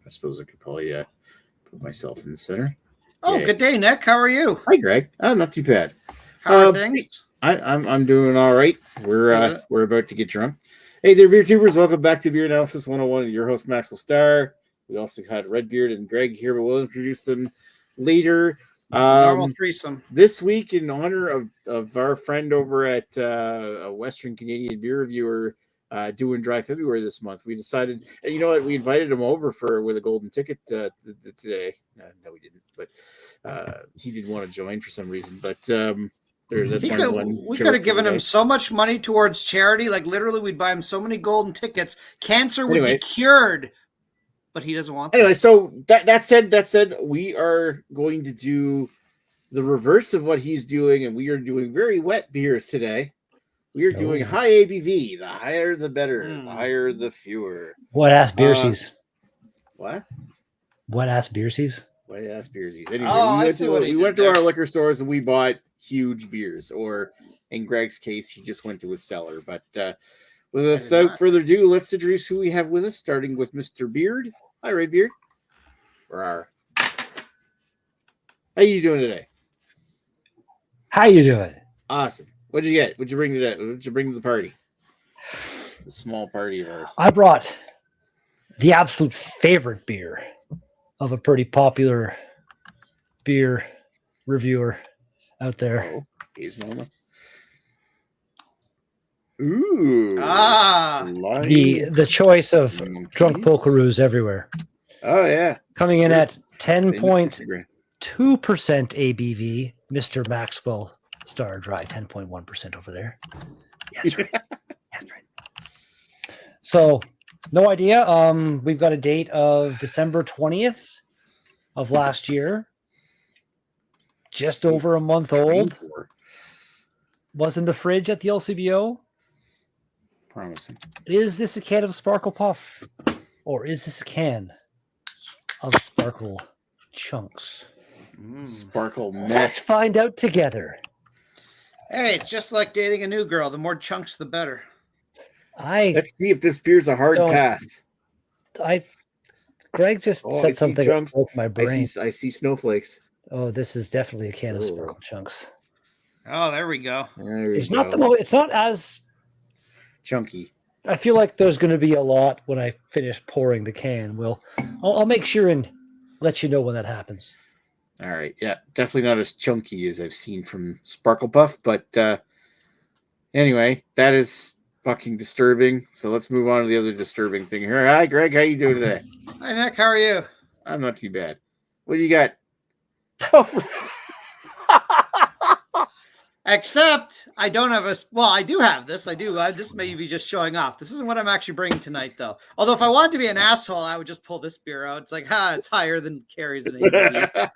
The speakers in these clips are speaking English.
I suppose I could probably put myself in the center. Oh, good day, Nick. How are you? Hi, Greg. Not too bad. How are things? I'm doing all right. We're about to get drunk. Hey there, beer tubers. Welcome back to Beer Analysis 101. Your host, Maxwell Starr. We also had Redbeard and Greg here, but we'll introduce them later. Normal threesome. This week, in honor of our friend over at a Western Canadian beer reviewer doing Dry February this month, we decided, and you know what, we invited him over with a golden ticket today. No, we didn't, but he didn't want to join for some reason. But we could have given him so much money towards charity. Like literally, we'd buy him so many golden tickets. Cancer would be cured. But he doesn't want that. Anyway, so that said, we are going to do the reverse of what he's doing, and we are doing very wet beers today. We are doing high ABV. The higher, the better. The higher, the fewer. What ass beersies? What? What ass beersies? What ass beersies? Anyway, we went to our liquor stores and we bought huge beers, or in Greg's case, he just went to his cellar. But without further ado, let's introduce who we have with us, starting with Mr. Beard. Hi, Redbeard. Rawr. How you doing today? How you doing? Awesome. What'd you get? What'd you bring today? What'd you bring to the party? The small party of ours. I brought the absolute favorite beer of a pretty popular beer reviewer out there. Gizmo. Ooh. The choice of drunk pokeroos everywhere. Oh, yeah. Coming in at 10.2% ABV, Mr. Maxwell Starr Dry, 10.1% over there. Yeah, that's right. That's right. So, no idea. We've got a date of December 20th of last year. Just over a month old. Was in the fridge at the LCBO. Promising. Is this a can of Sparkle Puff? Or is this a can of Sparkle Chunks? Sparkle Meth. Let's find out together. Hey, it's just like dating a new girl. The more chunks, the better. Let's see if this beer's a hard pass. Greg just said something that broke my brain. I see snowflakes. Oh, this is definitely a can of Sparkle Chunks. Oh, there we go. It's not as chunky. I feel like there's going to be a lot when I finish pouring the can. I'll make sure and let you know when that happens. All right. Yeah, definitely not as chunky as I've seen from Sparkle Puff, but anyway, that is fucking disturbing. So let's move on to the other disturbing thing here. Hi, Greg. How you doing today? Hi, Nick. How are you? I'm not too bad. What do you got? Except I don't have I do have this. I do. This may be just showing off. This isn't what I'm actually bringing tonight, though. Although if I wanted to be an asshole, I would just pull this beer out. It's like, it's higher than Carrie's in ABV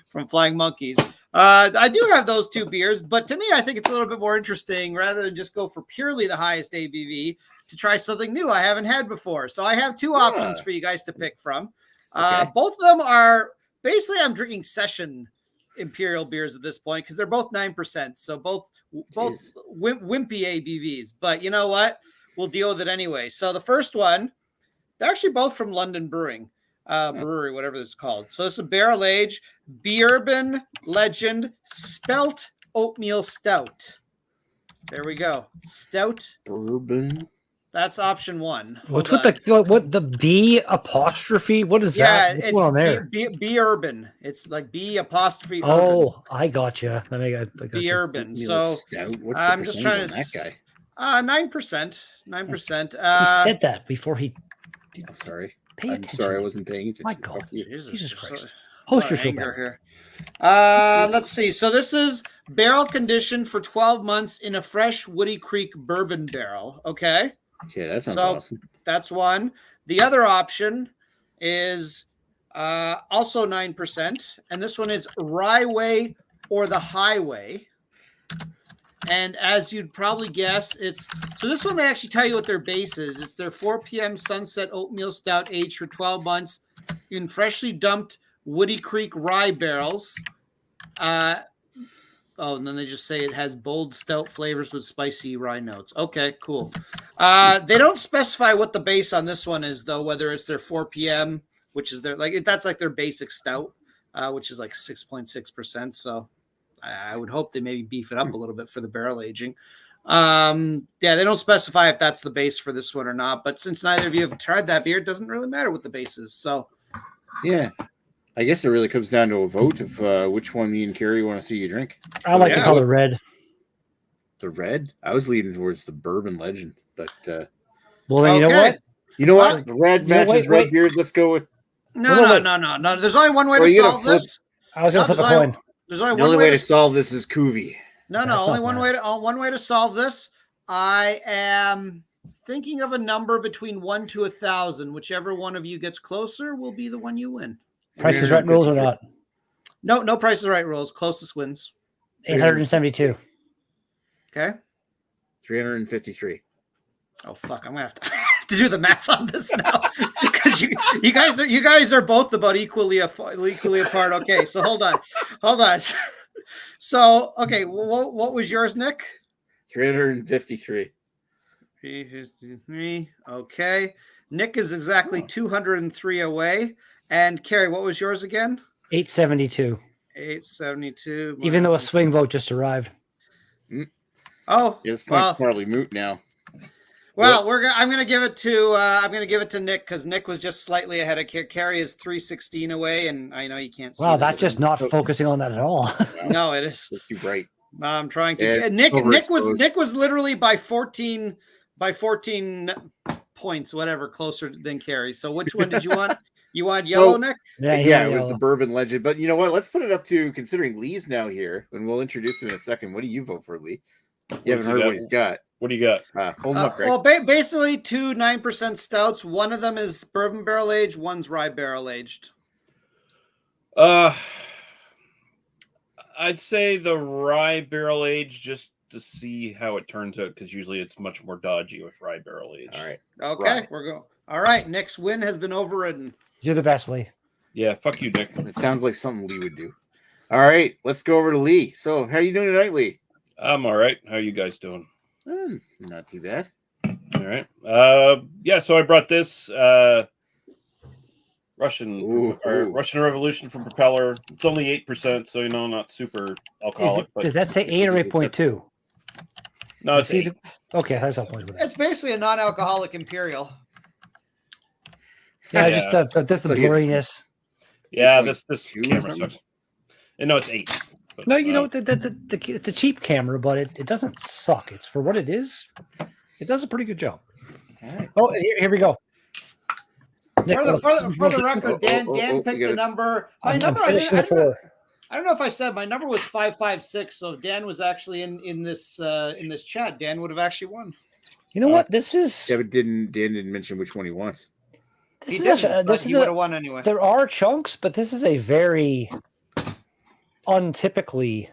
from Flying Monkeys. I do have those two beers, but to me, I think it's a little bit more interesting rather than just go for purely the highest ABV to try something new I haven't had before. So I have two options for you guys to pick from. Both of them are basically I'm drinking session imperial beers at this point because they're both 9%, so both wimpy ABVs, but you know what, we'll deal with it anyway. So the first one, they're actually both from London Brewery, whatever it's called. So this is a barrel aged BYOBA101 Legend Spelt Oatmeal Stout. There we go. Stout bourbon. That's option one. What's with the B apostrophe? What is that? Yeah, it's on there? BYOBA101. It's like B apostrophe. Oh, I got you. BYOBA101. So stout. What's the I'm just trying to that guy. 9%. 9%. He said that before he. Sorry. I'm sorry, I wasn't paying attention. My God, Jesus Christ. Host your show here. Let's see. So this is barrel conditioned for 12 months in a fresh Woody Creek bourbon barrel. Okay. Okay, that sounds awesome. That's one. The other option is also 9%, and this one is Rye or the Highway. And as you'd probably guess, so this one they actually tell you what their base is. It's their 4 p.m. Sunset Oatmeal Stout aged for 12 months in freshly dumped Woody Creek rye barrels. And then they just say it has bold stout flavors with spicy rye notes. Okay, cool. They don't specify what the base on this one is, though, whether it's their 4 p.m. which is that's like their basic stout, which is like 6.6%. So I would hope they maybe beef it up a little bit for the barrel aging. They don't specify if that's the base for this one or not, but since neither of you have tried that beer, it doesn't really matter what the base is. So yeah, I guess it really comes down to a vote of which one me and Carrie want to see you drink. I like the color red. The red? I was leaning towards the bourbon legend, but well, then you know what? You know what? The red matches red beard. Let's go with no. There's only one way to solve this. I was gonna flip a coin. There's only the only way to solve this is Kuvi. Only one way to solve this. I am thinking of a number between 1 to 1,000. Whichever one of you gets closer will be the one you win. Price is Right rules or not? No Price is Right rules. Closest wins. 872. Okay. 353. Oh fuck! I'm gonna have to do the math on this now because you guys are both about equally apart. Okay, so hold on. So okay, what was yours, Nick? 353. 353. Okay, Nick is exactly 203 away. And Carrie, what was yours again? 872. 872. Even though a swing vote just arrived. Oh, this point's probably moot now. Well, I'm gonna give it to Nick because Nick was just slightly ahead of Carrie is 316 away, and I know you can't see. Wow, that's just not focusing on that at all. No, it is. That's too bright. I'm trying to. Nick was literally by 14 points, whatever, closer than Carrie. So which one did you want? You want yellow, Nick? Yeah, it was the bourbon legend. But you know what? Let's put it up to considering Lee's now here, and we'll introduce him in a second. What do you vote for, Lee? You haven't heard what he's got. What do you got? Hold him up, Greg. Well, basically 2 9% stouts. One of them is bourbon barrel aged. One's rye barrel aged. I'd say the rye barrel aged just to see how it turns out because usually it's much more dodgy with rye barrel aged. All right. Okay, we're going. All right, Nick's win has been overridden. You're the best, Lee. Yeah, fuck you, Nick. It sounds like something Lee would do. All right, let's go over to Lee. So, how are you doing tonight, Lee? I'm all right. How are you guys doing? Not too bad. All right. So I brought this Russian Revolution from Propeller. It's only 8%, so not super alcoholic. Does that say 8 or 8.2? No, it's 8. Okay, that's not point. It's basically a non-alcoholic imperial. Yeah, just the blurriness. Yeah, this camera sucks. No, it's 8. But, no, it's a cheap camera, but it doesn't suck. It's for what it is. It does a pretty good job. All right. Oh, here we go. Nick, for the record, Dan picked the number. My number. I don't know if I said my number was 556. So if Dan was actually in this chat, Dan would have actually won. You know what? This is. Yeah, but Dan didn't mention which one he wants. He would have won anyway. There are chunks, but this is a very untypically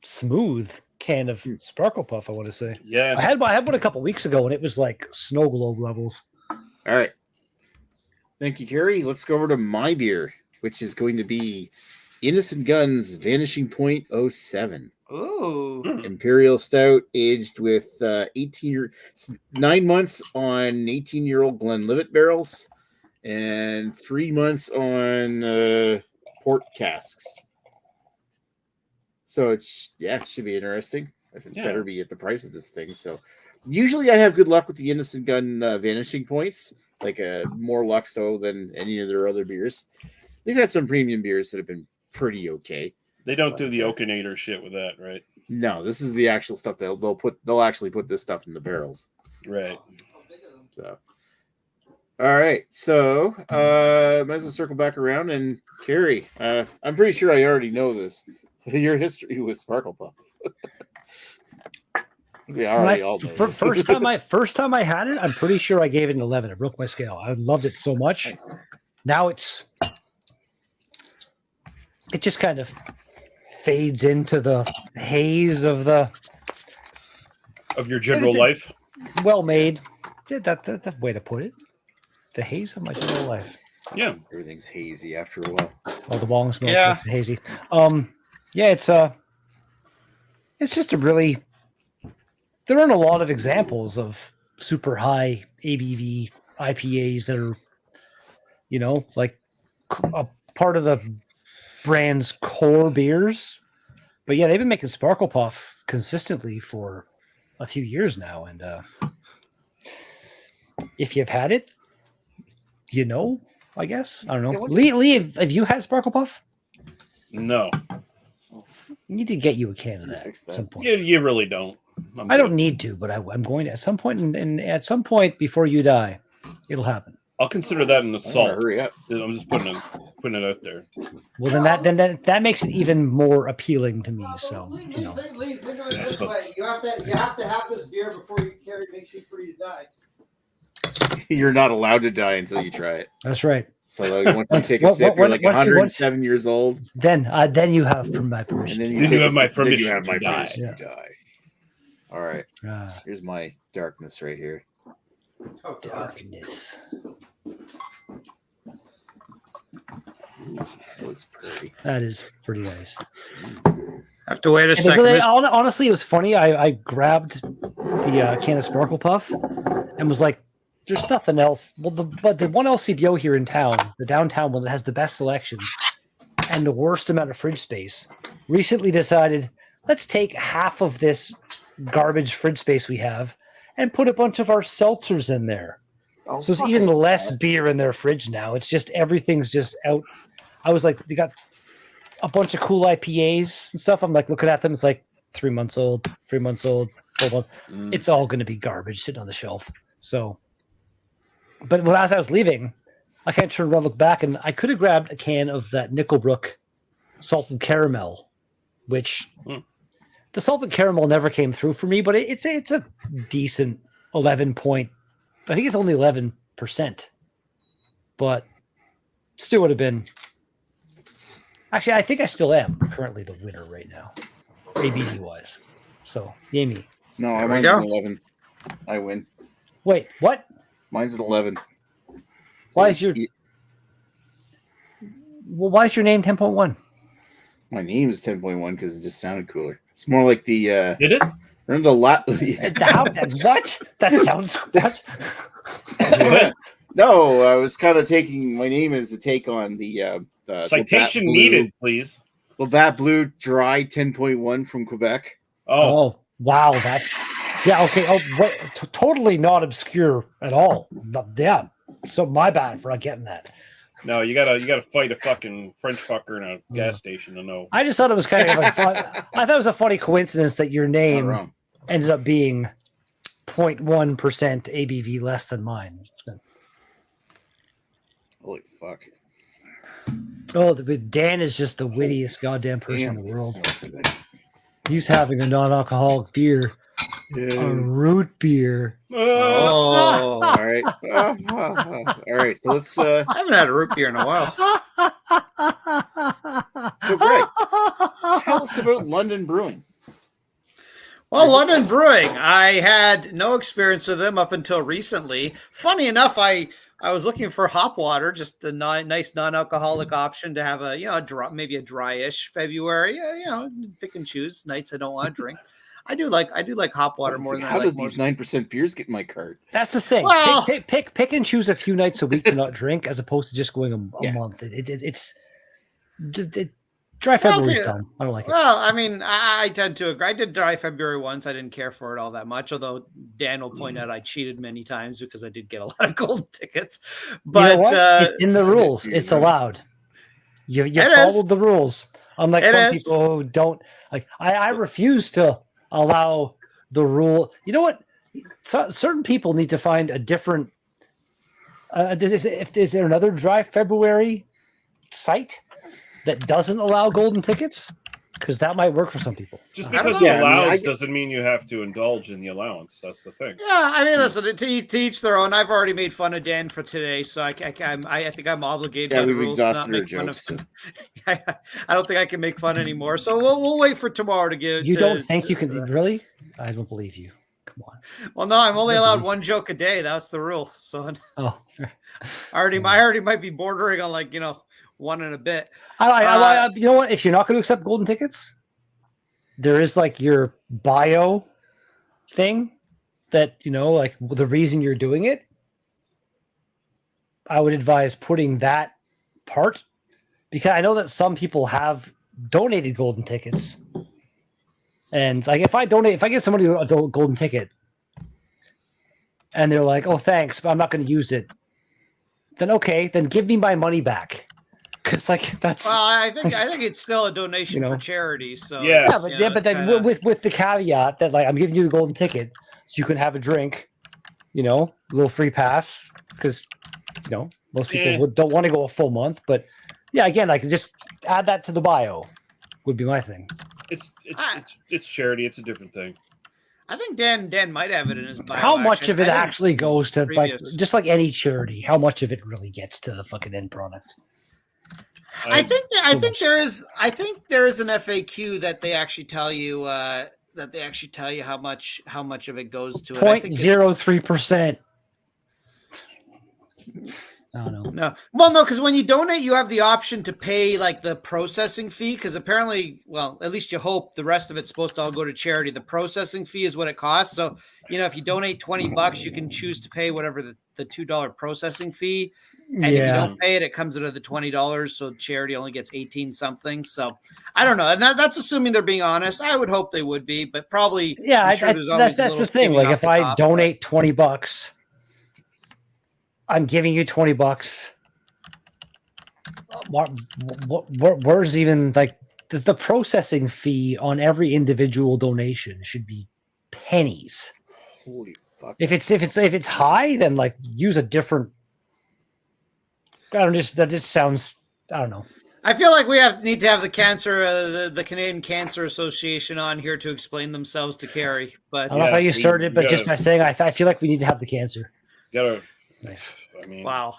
smooth can of Sparkle Puff, I want to say. Yeah. I had one a couple weeks ago, and it was like snow globe levels. All right. Thank you, Carrie. Let's go over to my beer, which is going to be Innocent Guns Vanishing Point 07. Ooh. Imperial Stout aged with 9 months on 18-year-old Glenlivet barrels and 3 months on port casks. So it should be interesting. It better be at the price of this thing. So usually I have good luck with the Innocent Gun Vanishing Points, like more luck so than any of their other beers. They've had some premium beers that have been pretty okay. They don't do the Okinator shit with that, right? No, this is the actual stuff they'll actually put this stuff in the barrels. Right. So all right. So might as well circle back around and Carrie. I'm pretty sure I already know this. Your history with Sparkle Puff. We already all know this. First time I had it, I'm pretty sure I gave it an 11. It broke my scale. I loved it so much. Nice. Now it just kind of fades into the haze of your general life. Well made. Yeah, that's the way to put it. The haze of my general life. Yeah. Everything's hazy after a while. Oh, the bong smoke makes it hazy. Yeah, it's just a really. There aren't a lot of examples of super high ABV IPAs that are, like a part of the brand's core beers. But yeah, they've been making Sparkle Puff consistently for a few years now. And if you've had it, you know, I guess. I don't know. Lee, have you had Sparkle Puff? No, I need to get you a can of that at some point. you really don't. I don't need to, but I'm going to at some point. And at some point before you die, it'll happen. I'll consider that an assault. Hurry up. I'm just putting it out there. Well, that makes it even more appealing to me. So, Lee, think of it this way: you have to have this beer before you make sure you die. You're not allowed to die until you try it. That's right. So once you take a sip, you're like 107 years old. Then you have my permission. And then you have my permission to die. Die. All right. Here's my darkness right here. Oh, Darkness. That looks pretty. That is pretty nice. I have to wait a second. Really, honestly, it was funny. I grabbed the can of Sparkle Puff and was like, "There's nothing else." Well, but the one LCBO here in town, the downtown one that has the best selection and the worst amount of fridge space, recently decided, let's take half of this garbage fridge space we have and put a bunch of our seltzers in there. Oh, So it's even less beer in their fridge now. It's just everything's just out. I was like, they got a bunch of cool IPAs and stuff. I'm like looking at them. It's like 3 months old, 4 months. It's all going to be garbage sitting on the shelf. So, but as I was leaving, I kind of turned around, look back, and I could have grabbed a can of that Nickelbrook salted caramel, which the salted caramel never came through for me, but it's a decent 11 point. I think it's only 11%, but still would have been. Actually, I think I still am currently the winner right now, ABV wise. So, Amy. No, mine's an 11. I win. Wait, what? Mine's an 11. Why is your name 10.1? My name is 10.1 because it just sounded cooler. It's more like the. Did it? Remember the lot? What? That sounds what? No, I was kind of taking my name as a take on the citation needed, please. Labatt Blue Dry 10.1 from Quebec. Oh, wow, that's okay. Oh, totally not obscure at all. Yeah, so my bad for not getting that. No, you gotta fight a fucking French fucker in a gas station to know. I just thought it was kind of like fun. I thought it was a funny coincidence that your name ended up being 0.1% ABV less than mine. Holy fuck! Oh, Dan is just the wittiest goddamn person in the world. He's having a non-alcoholic beer, a root beer. Oh, all right, all right. So let's. I haven't had a root beer in a while. So, Greg, tell us about London Brewing. Well, London Brewing, I had no experience with them up until recently. Funny enough, I was looking for hop water, just a nice non-alcoholic option to have maybe a dryish February. Pick and choose nights I don't want to drink. I do like hop water more than I like. How did these 9% beers get in my cart? That's the thing. Well, pick and choose a few nights a week to not drink, as opposed to just going a month. It's Dry February. I don't like it. Well, I mean, I tend to agree. I did Dry February once. I didn't care for it all that much, although Dan will point out I cheated many times because I did get a lot of gold tickets. But it's in the rules, it's allowed. You followed the rules. Unlike some people who don't. Like I refuse to allow the rule. You know what? Certain people need to find a different. Is there another Dry February site that doesn't allow golden tickets? Because that might work for some people. Just because it allows doesn't mean you have to indulge in the allowance. That's the thing. Yeah, I mean, listen, to each their own. I've already made fun of Dan for today, so I think I'm obligated. Yeah, by the we've rules exhausted to our jokes. I don't think I can make fun anymore. So we'll wait for tomorrow to give. You don't think you can really? I don't believe you. Come on. Well, no, I'm only allowed one joke a day. That's the rule. So fair. I already might be bordering on one and a bit. You know what? If you're not going to accept golden tickets, there is like your bio thing that, like the reason you're doing it. I would advise putting that part because I know that some people have donated golden tickets. And like if I get somebody a golden ticket and they're like, "Oh, thanks, but I'm not going to use it." Then okay, then give me my money back. Cuz like that's Well, I think it's still a donation for charity, so yeah, but then kinda... with the caveat that like I'm giving you the golden ticket so you can have a drink, a little free pass cuz most people don't want to go a full month, but yeah, again, I can just add that to the bio would be my thing. It's charity. It's a different thing. I think Dan might have it in his bio. How much of it actually goes to like just like any charity? How much of it really gets to the fucking end product? I think there is an FAQ that they actually tell you how much of it goes to it. 0.03%. I don't know. No, because when you donate, you have the option to pay like the processing fee. Because apparently, well, at least you hope the rest of it's supposed to all go to charity. The processing fee is what it costs. So, if you donate $20, you can choose to pay whatever the $2 processing fee. And if you don't pay it, it comes out of the $20. So charity only gets 18 something. So I don't know. And that's assuming they're being honest. I would hope they would be, but probably. Yeah, that's the thing. Like if I donate $20. I'm giving you $20. Where's even like the processing fee on every individual donation should be pennies. Holy fuck! If it's high, then like use a different. That just sounds. I don't know. I feel like we need to have the Canadian Cancer Association on here to explain themselves to Carrie. But I don't know how you started, but just by saying, I feel like we need to have the cancer. Nice. I mean, wow.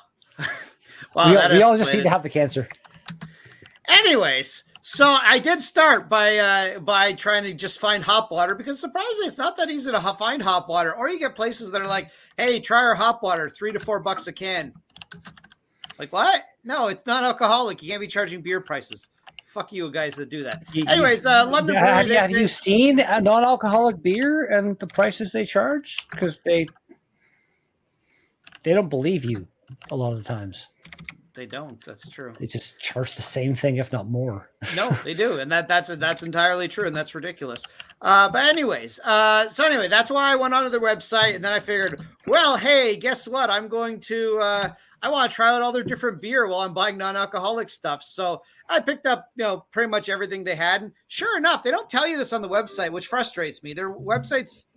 We all just need to have the cancer. Anyways, so I did start by trying to just find hop water because surprisingly, it's not that easy to find hop water. Or you get places that are like, "Hey, try our hop water, $3 to $4 a can." Like what? No, it's not alcoholic. You can't be charging beer prices. Fuck you guys that do that. Anyways, London Brewery. Have you seen a non-alcoholic beer and the prices they charge? Because they don't believe you a lot of the times. They don't. That's true. They just charge the same thing, if not more. No, they do, and that's entirely true, and that's ridiculous. But anyways, so anyway, that's why I went onto their website, and then I figured, well, hey, guess what? I'm going to I want to try out all their different beer while I'm buying non-alcoholic stuff. So I picked up, pretty much everything they had. And sure enough, they don't tell you this on the website, which frustrates me. Their website's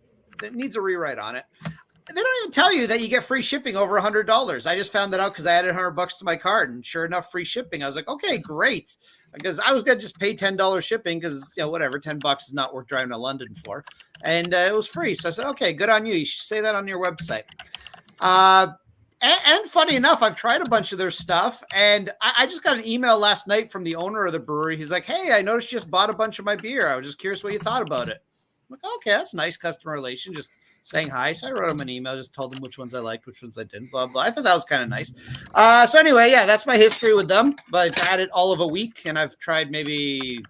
that needs a rewrite on it. They don't even tell you that you get free shipping over $100. I just found that out because I added $100 to my card, and sure enough, free shipping. I was like, okay, great, because I was gonna just pay $10 shipping because whatever, $10 is not worth driving to London for, and it was free. So I said, okay, good on you. You should say that on your website. And funny enough, I've tried a bunch of their stuff, and I just got an email last night from the owner of the brewery. He's like, hey, I noticed you just bought a bunch of my beer. I was just curious what you thought about it. I'm like, okay, that's nice customer relation. Just saying hi. So I wrote him an email, just told him which ones I liked, which ones I didn't, blah, blah. I thought that was kind of nice. So anyway, yeah, that's my history with them. But I've had it all of a week, and I've tried maybe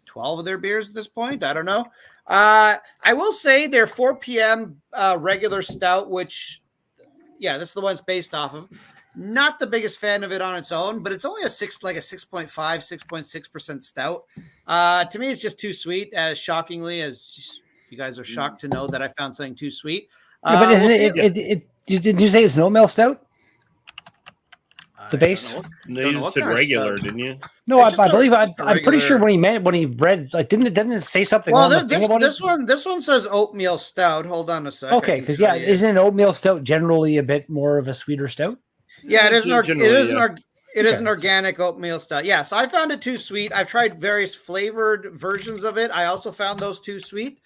12 of their beers at this point. I don't know. I will say their 4 p.m. Regular stout, which, yeah, this is the one it's based off of. Not the biggest fan of it on its own, but it's only a 6.5, 6.6% stout. To me, it's just too sweet, as shockingly as you guys are shocked to know that I found something too sweet. But did you say it's no melt stout? The base? No, you said regular, didn't you? No, I believe I'm pretty sure when he read, like, didn't it say something? Well, this one says oatmeal stout. Hold on a second. Okay, because isn't an oatmeal stout generally a bit more of a sweeter stout? Yeah, it is an organic oatmeal stout. Yeah, so I found it too sweet. I've tried various flavored versions of it. I also found those too sweet.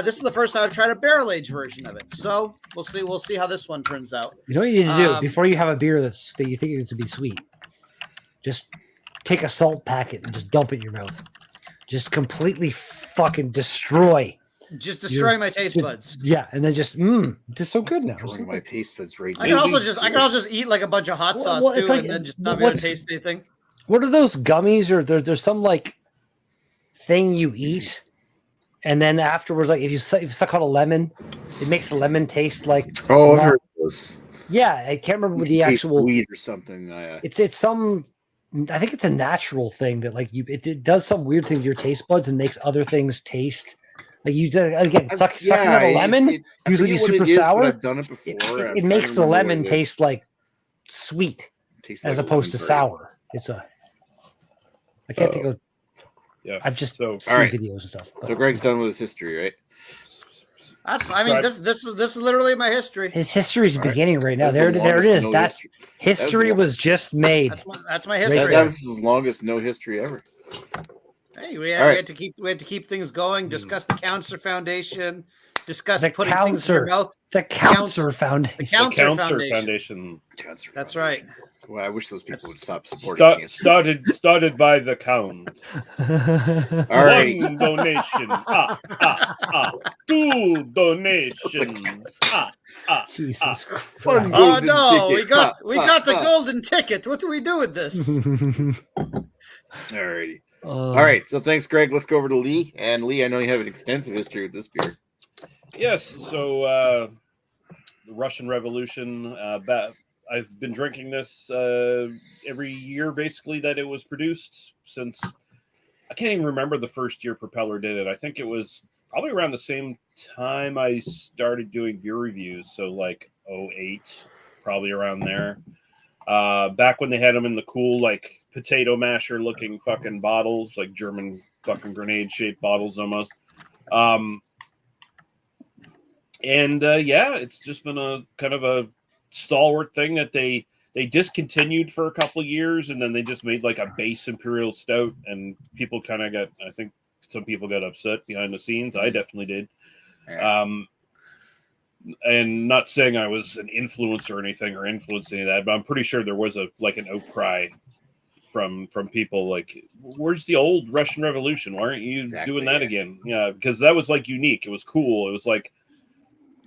This is the first time I've tried a barrel aged version of it. So we'll see. We'll see how this one turns out. You know what you need to do before you have a beer that you think it's to be sweet? Just take a salt packet and just dump it in your mouth. Just completely fucking destroy. Just destroying my taste buds. Yeah, and then just so good now. Destroying my taste buds right now. I can also just eat like a bunch of hot sauce too, and then just not be able to taste anything. What are those gummies, or there's some like thing you eat, and then afterwards, like if you suck on a lemon, it makes the lemon taste like. Oh, I've heard those. Yeah, I can't remember what You the taste actual. weed or something. It's some. I think it's a natural thing that like it does some weird thing to your taste buds and makes other things taste. Like you again sucking on a lemon I usually be forget what it super is, but sour. I've done it before. It makes the lemon taste like sweet Tastes as like opposed to lemon curd. sour. I can't think of. Yeah. I've just seen all right. videos and stuff. So Greg's done with his history, right? This is literally my history. His history's All right. beginning right now. That's There the it is. longest That history was just made. That's my history. That was his longest no history ever. Hey, we had to keep things going. Discuss the Counselor Foundation. Discuss The putting things in your mouth. The Counselor Foundation. The Counselor Foundation. Cancer That's Foundation. right. Well, I wish those people would stop supporting cancer. Started by the Count. All right. One donation. Two donations. Jesus Christ. One Oh golden no, ticket. we got the golden ticket. What do we do with this? All righty. All right. So thanks, Greg. Let's go over to Lee. And Lee, I know you have an extensive history with this beer. Yes. So the Russian Revolution. I've been drinking this every year, basically, that it was produced since. I can't even remember the first year Propeller did it. I think it was probably around the same time I started doing beer reviews. So like 08, probably around there. Back when they had them in the cool, like potato masher looking fucking bottles, like German fucking grenade shaped bottles almost. It's just been a kind of a stalwart thing that they discontinued for a couple of years, and then they just made like a base imperial stout, and people kind of got, I think some people got upset behind the scenes. I definitely did. And not saying I was an influencer or anything or influencing that, but I'm pretty sure there was an outcry from people like, where's the old Russian Revolution? Why aren't you doing that again? Yeah, because that was like unique. It was cool. It was like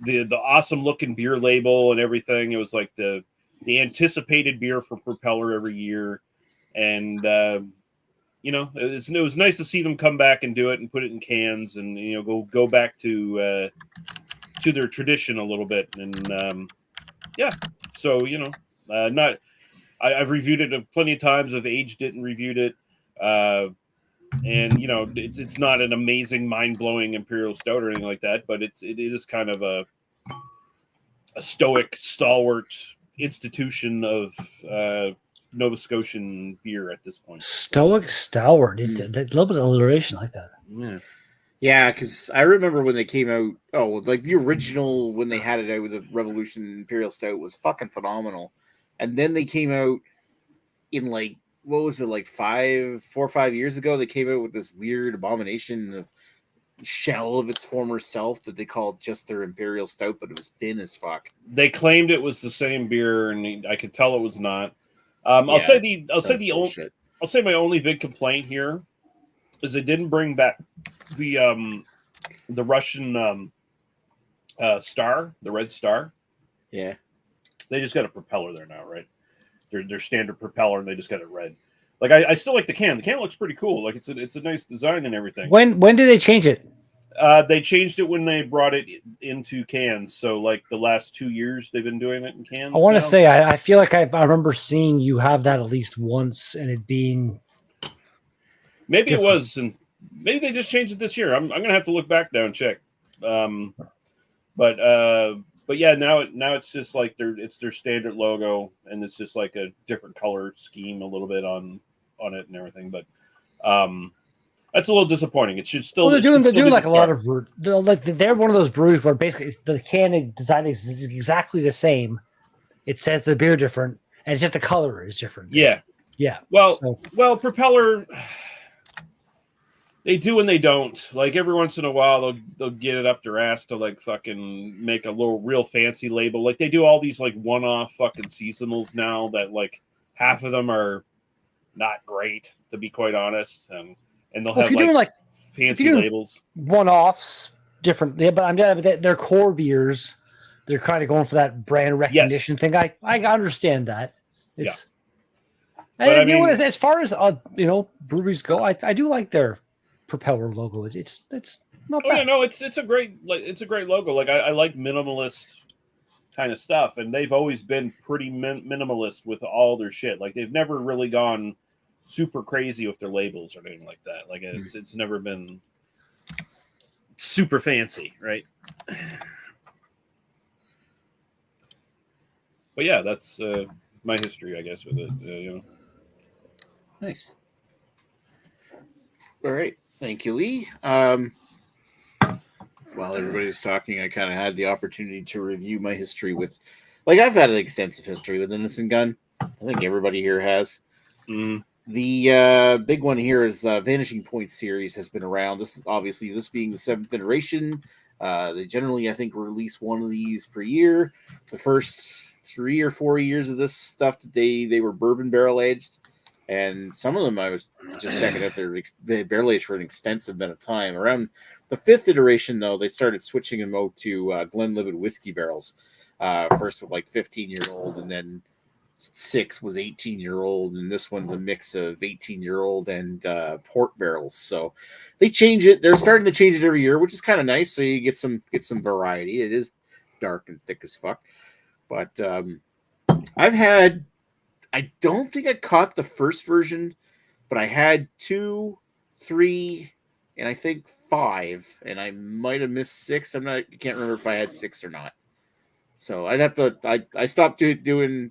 the awesome looking beer label and everything. It was like the anticipated beer for Propeller every year. And, it was nice to see them come back and do it and put it in cans and, go back to their tradition a little bit. And, so, I've reviewed it plenty of times. I've aged it and reviewed it. It's not an amazing, mind-blowing imperial stout or anything like that, but it is kind of a stoic, stalwart institution of Nova Scotian beer at this point. Stoic, stalwart. It's a little bit of alliteration like that. Yeah, because I remember when they came out. Oh, like the original when they had it out with the Revolution Imperial Stout was fucking phenomenal, and then they came out in like, what was it, like 4 or 5 years ago? They came out with this weird abomination of shell of its former self that they called just their Imperial Stout, but it was thin as fuck. They claimed it was the same beer, and I could tell it was not. I'll say my only big complaint here is they didn't bring back the Russian star, the red star. Yeah, they just got a Propeller there now, right? Their standard Propeller, and they just got it red. Like I still like the can. The can looks pretty cool. Like it's a nice design and everything. When did they change it? They changed it when they brought it into cans. So like the last 2 years they've been doing it in cans. I want to say I feel like I remember seeing you have that at least once, and it being maybe different. It was, and maybe they just changed it this year. I'm gonna have to look back now and check. But yeah, now it's just like it's their standard logo, and it's just like a different color scheme a little bit on it and everything. But that's a little disappointing. It should still. Well, they're doing like a lot of they're one of those breweries where basically the can design is exactly the same. It says the beer different, and it's just the color is different. Yeah. Well, Propeller. They do and they don't. Like every once in a while, they'll get it up their ass to like fucking make a little real fancy label. Like they do all these like one-off fucking seasonals now that like half of them are not great, to be quite honest. And they'll have like fancy labels, one-offs, different. Yeah, but they're core beers. They're kind of going for that brand recognition thing. I understand that. It's as far as breweries go, I do like their Propeller logo. It's not bad. Yeah, no, it's a great logo. Like I like minimalist kind of stuff, and they've always been pretty minimalist with all their shit. Like they've never really gone super crazy with their labels or anything like that. Like it's never been super fancy, right? But yeah, that's my history, I guess, with it. You know. Nice. All right, thank you, Lee. While everybody's talking, I kind of had the opportunity to review my history with, like, I've had an extensive history with Innocent Gun. I think everybody here has. The big one here is Vanishing Point series has been around. This is obviously, this being the 7th iteration. They generally, I think, release one of these per year. The first 3 or 4 years of this stuff, they were bourbon barrel aged. And some of them, I was just checking out, they barrel aged for an extensive amount of time. Around the 5th iteration, though, they started switching them out to Glenlivet whiskey barrels. First with like 15-year-old, and then 6 was 18-year-old, and this one's a mix of 18-year-old and port barrels. So they change it. They're starting to change it every year, which is kind of nice. So you get some variety. It is dark and thick as fuck, but I don't think I caught the first version, but I had 2, 3, and I think 5, and I might have missed 6. I can't remember if I had 6 or not. So I'd have to. I stopped doing.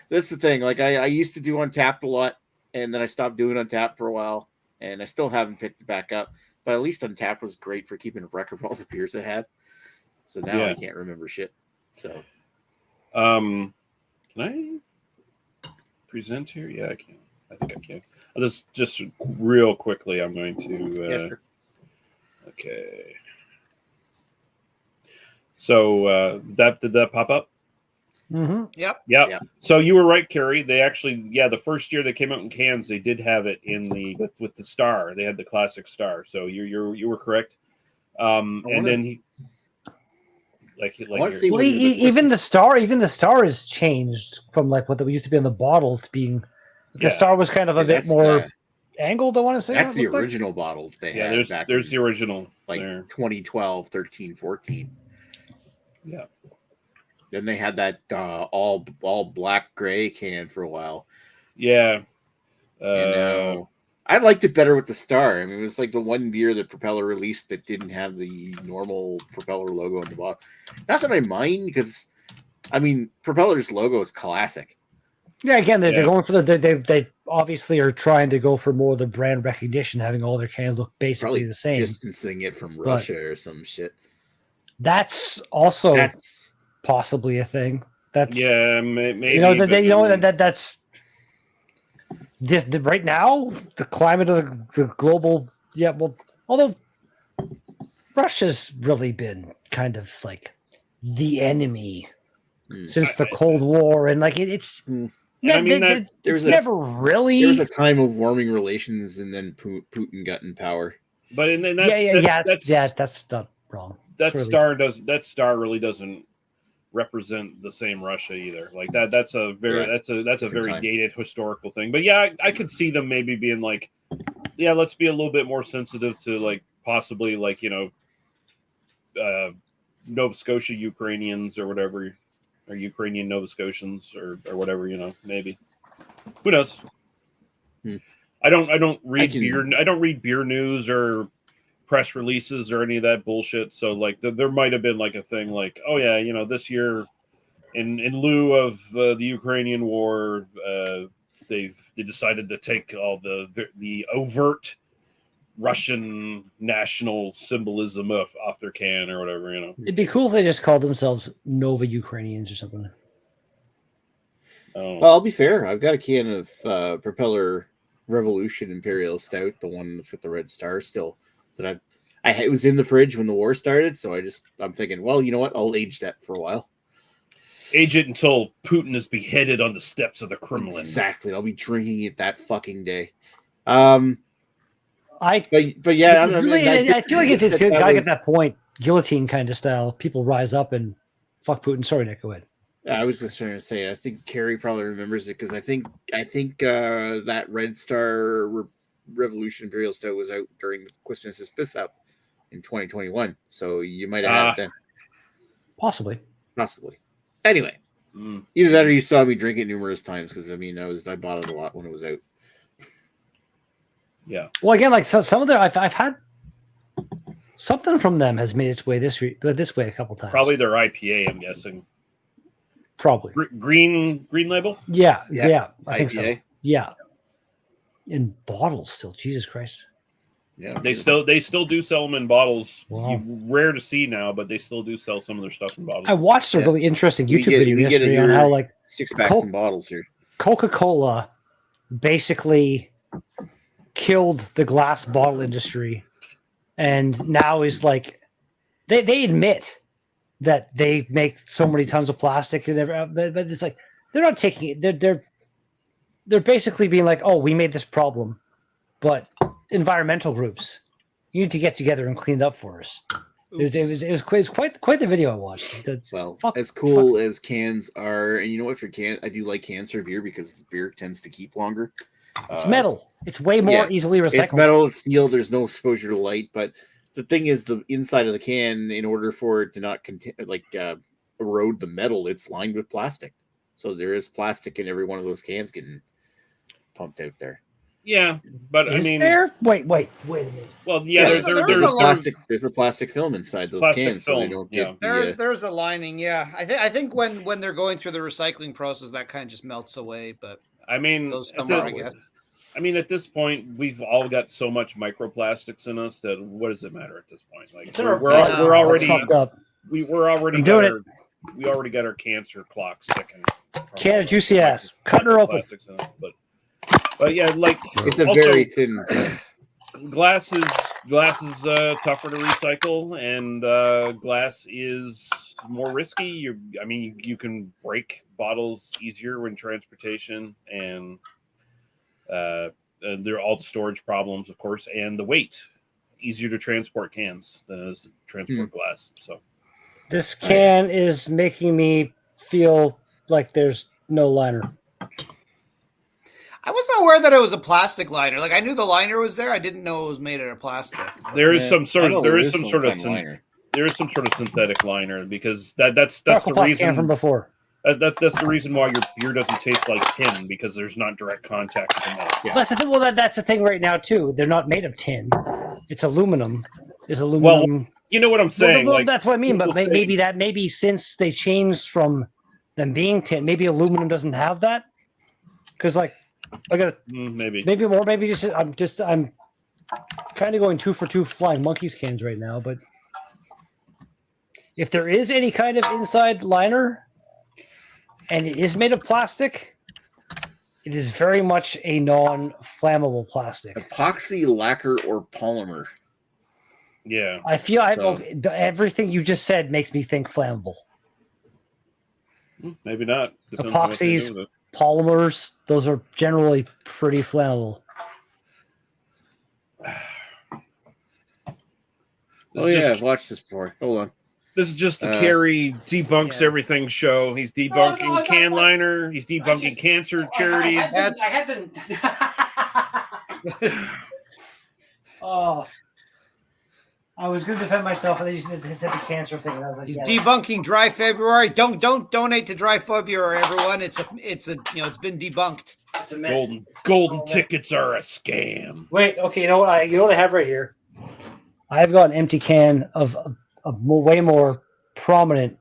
That's the thing. Like I used to do Untapped a lot, and then I stopped doing Untapped for a while, and I still haven't picked it back up. But at least Untapped was great for keeping a record of all the beers I had. So now I can't remember shit. So, can I present here? Yeah, I can. I think I can. I'll just real quickly. I'm going to. Yeah, sure. Okay. So did that pop up? Mm-hmm. Yep. So you were right, Carrie. They actually, the first year they came out in cans, they did have it in with the star. They had the classic star. So you were correct. And then he, even the star has changed from like what used to be on the bottle to being. The star was kind of a bit more angled. I want to say that's the original bottle they had. There's the original, like there. 2012, 13, 14. Yeah. Then they had that all black gray can for a while. Yeah. I liked it better with the star. I mean, it was like the one beer that Propeller released that didn't have the normal Propeller logo on the bottom. Not that I mind, because I mean, Propeller's logo is classic. Yeah, again, they're going for they obviously are trying to go for more of the brand recognition, having all their cans look basically the same. Distancing it from Russia or some shit. That's possibly a thing. That's maybe. That's this right now. The climate of the global. Yeah, well, although Russia's really been kind of like the enemy since the Cold War, and like it's. I mean, there was a time of warming relations, and then Putin got in power. But that's not wrong. That star really doesn't represent the same Russia either. Like that's a very very dated historical thing. But yeah, I could see them maybe being like, let's be a little bit more sensitive to like possibly like Nova Scotia Ukrainians or whatever. Or Ukrainian Nova Scotians or whatever, maybe. Who knows? I don't read beer news or press releases or any of that bullshit. So like there might have been like a thing like, oh yeah, this year in lieu of the Ukrainian war, they decided to take all the overt Russian national symbolism off their can or whatever, It'd be cool if they just called themselves Nova Ukrainians or something. Well, I'll be fair. I've got a can of Propeller Revolution Imperial Stout, the one that's got the red star still. That it was in the fridge when the war started, so I'm thinking, well, you know what? I'll age that for a while. Age it until Putin is beheaded on the steps of the Kremlin. Exactly. I'll be drinking it that fucking day. I feel like it's good. Gotta get that point, guillotine kind of style. People rise up and fuck Putin. Sorry, Nick, go ahead. I was just trying to say. I think Carrie probably remembers it because I think that Red Star Revolution Imperial Stout was out during the Christmas Piss Up in 2021. So you might have had that. Possibly. Anyway, either that or you saw me drink it numerous times because I bought it a lot when it was out. Yeah. Well, again, like some of the I've had something from them has made its way this way a couple times. Probably their IPA, I'm guessing. Probably green label. Yeah. I think IPA. so. Yeah, in bottles still. Jesus Christ. Yeah, They still do sell them in bottles. Wow. Rare to see now, but they still do sell some of their stuff in bottles. I watched a really interesting YouTube video yesterday on how like 6-packs and bottles here. Coca-Cola basically killed the glass bottle industry, and now is like they admit that they make so many tons of plastic and everything, but it's like they're not taking it. They're basically being like, oh, we made this problem, but environmental groups, you need to get together and clean it up for us. It was quite the video I watched. As cool as cans are, and you know what, for can, I do like cans for beer because beer tends to keep longer. It's metal. It's way more easily recyclable. It's metal. It's steel. There's no exposure to light. But the thing is, the inside of the can, in order for it to not erode the metal, it's lined with plastic. So there is plastic in every one of those cans getting pumped out there. Yeah, but is I mean, there? Wait a minute. Well, yeah, there's a plastic. There's a plastic film inside those cans, so they don't get. There's a lining. Yeah, I think when they're going through the recycling process, that kind of just melts away. But I mean, I guess. I mean, at this point, we've all got so much microplastics in us that what does it matter at this point? Like we're already got our cancer clock sticking. Can of juicy ass, cut her open. But yeah, like it's a very thin. Glass is tougher to recycle, and glass is more risky. You can break bottles easier in transportation, and there are all the storage problems, of course, and the weight. Easier to transport cans than it is to transport glass. So this can is making me feel like there's no liner. I wasn't aware that it was a plastic liner. Like I knew the liner was there. I didn't know it was made out of plastic. There is some sort of synthetic liner because that's the reason from before. That's the reason why your beer doesn't taste like tin, because there's not direct contact with the metal. Yeah. That's the thing right now too. They're not made of tin. It's aluminum. It's aluminum. Well, you know what I'm saying. Well, that's what I mean. But maybe since they changed from them being tin, maybe aluminum doesn't have that. Because I got maybe I'm kind of going 2 for 2 flying monkeys cans right now. But if there is any kind of inside liner, and it is made of plastic, it is very much a non-flammable plastic. Epoxy, lacquer, or polymer. Yeah. I feel everything you just said makes me think flammable. Maybe not. Depends epoxies, polymers, those are generally pretty flammable. I've watched this before. Hold on. This is just the Carrie debunks everything show. He's debunking can liner. He's debunking cancer charities. I haven't. I was going to defend myself, and they just hit the cancer thing. And I was like, he's debunking Dry February. Don't donate to Dry February, everyone. It's it's been debunked. It's a mess. Golden tickets are a scam. Wait, okay. You know what I have right here? I've got an empty can of a way more prominent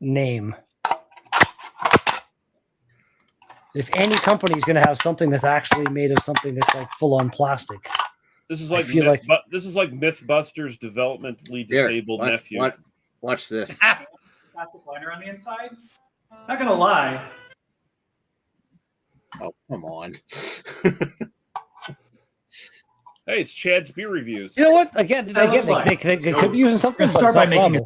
name. If any company is going to have something that's actually made of something that's like full on plastic, this is like Mythbusters' developmentally disabled nephew. Watch this. Plastic liner on the inside. Not gonna lie. Oh, come on. Hey, it's Chad's beer reviews. You know what? Again, they could be using something. Start by making it.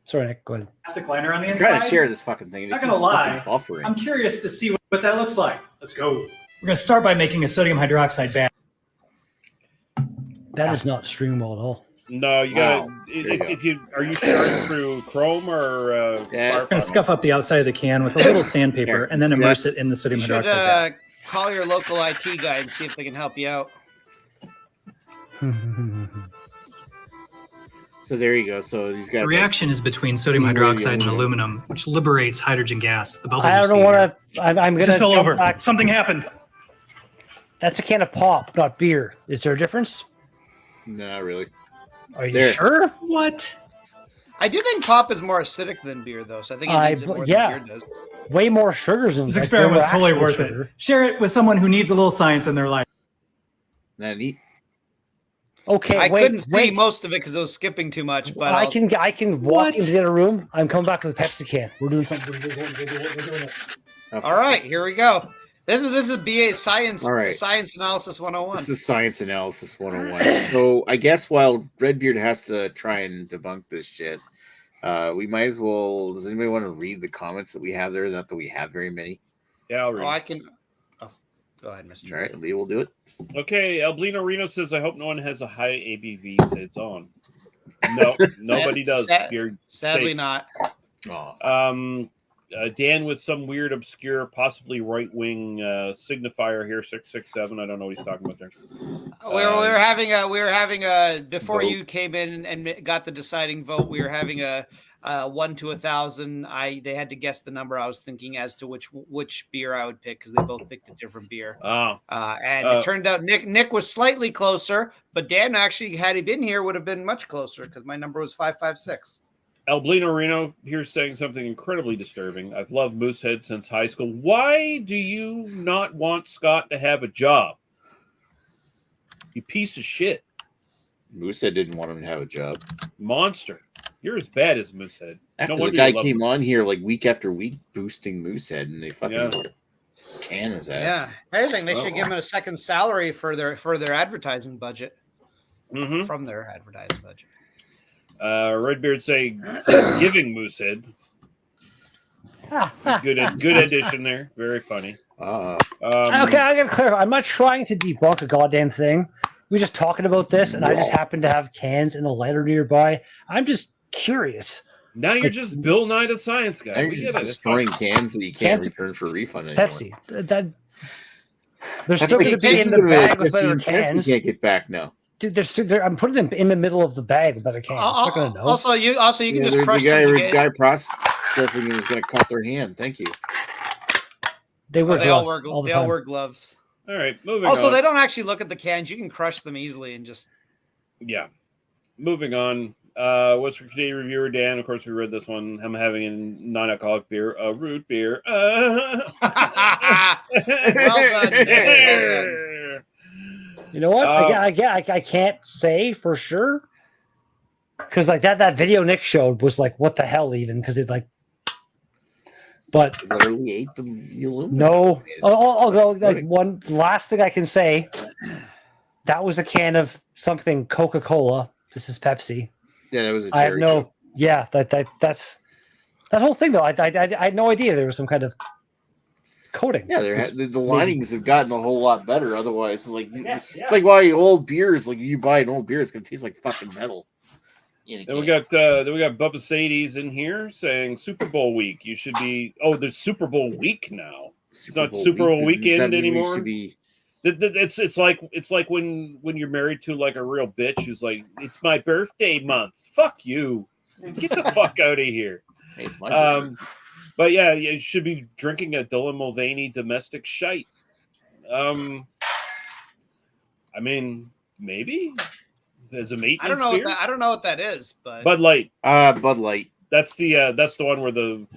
Sorry, Nick. Go ahead. Plastic liner on the inside. I'm trying to share this fucking thing. Not gonna lie. Buffering. I'm curious to see what that looks like. Let's go. We're gonna start by making a sodium hydroxide band. That is not streamable at all. No, you got to. Are you sharing through Chrome or? We're gonna scuff up the outside of the can with a little sandpaper and then immerse it in the sodium hydroxide band. Call your local IT guy and see if they can help you out. So there you go. So he's got The reaction is between sodium hydroxide and aluminum, which liberates hydrogen gas. The bubbles I you don't see want here. to. I'm going to Just fell over. Something happened. That's a can of pop, not beer. Is there a difference? Not really. Are you There. sure? What? I do think pop is more acidic than beer, though. So I think it needs it more yeah. than beer does. Way more sugars in This like, experiment way was more totally actual worth sugar. it. Share it with someone who needs a little science in their life. Not neat. Okay, I wait, couldn't see wait. most of it because I was skipping too much. But I can walk What? into the other room. I'm coming back with a Pepsi can. We're doing something. We're doing it. All right, here we go. This is BA Science. All right. Science Analysis 101. This is Science Analysis 101. So I guess while Redbeard has to try and debunk this shit, we might as well. Does anybody want to read the comments that we have there? Not that we have very many. Yeah, I'll read. Oh, I can. Oh, go ahead, Mr. All right, Lee will do it. Okay, Alblino Reno says, I hope no one has a high ABV SIDS on. No, nobody does. You're Sadly safe. not. Oh. Dan with some weird, obscure, possibly right-wing signifier here, 667. I don't know what he's talking about there. We were having a before Vote. you came in and got the deciding vote. We were having a 1 to 1,000. They had to guess the number. I was thinking as to which beer I would pick because they both picked a different beer. Oh, And it turned out Nick was slightly closer, but Dan actually, had he been here, would have been much closer because my number was 556. Alblino Reno here saying something incredibly disturbing. I've loved Moosehead since high school. Why do you not want Scott to have a job? You piece of shit. Moosehead didn't want him to have a job. Monster. You're as bad as Moosehead. After No the wonder guy you love came Moosehead. on here like week after week boosting Moosehead, and they fucking can his ass. Yeah, I think they should give him a second salary for their advertising budget from their advertising budget. Redbeard said giving Moosehead. Good addition there. Very funny. Okay, I gotta clarify. I'm not trying to debunk a goddamn thing. We're just talking about this, and I just happen to have cans in the lighter nearby. I'm just curious. Now you're just Bill Nye the Science Guy. You're just destroying cans that you can't return for refund anymore. Pepsi. They're still going to be in the bag with better cans. You can't get back now. Dude, I'm putting them in the middle of the bag with better cans. Not gonna know. Also, you can just crush the them. guy processing was going to cut their hand. Thank you. They wear They all gloves wear the time. gloves. All right, moving on. Also, they don't actually look at the cans. You can crush them easily and just. Yeah. Moving on. Western Canadian reviewer Dan. Of course, we read this one. I'm having a non-alcoholic beer, a root beer. Well done, Nick. Well done. You know what? I can't say for sure because like that video Nick showed was like what the hell even because it like. But literally ate the aluminum. No, I'll go like one last thing I can say. That was a can of something Coca-Cola. This is Pepsi. Yeah, that was a I have cherry. no. Yeah, that's that whole thing though. I had no idea there was some kind of coating. Yeah, the linings have gotten a whole lot better. Otherwise, it's like it's like why old beers. Like you buy an old beer, it's gonna taste like fucking metal. Then we got Bubba Sadie's in here saying Super Bowl week. You should be. Oh, there's Super Bowl week now. It's not Super Bowl weekend anymore. It's like when you're married to like a real bitch who's like, it's my birthday month. Fuck you. Get the fuck out of here. Hey, it's my birthday. But yeah, you should be drinking a Dylan Mulvaney domestic shite. I mean, maybe as a maintenance I don't know beer? I don't know what that is, but Bud Light. Bud Light. That's the one where the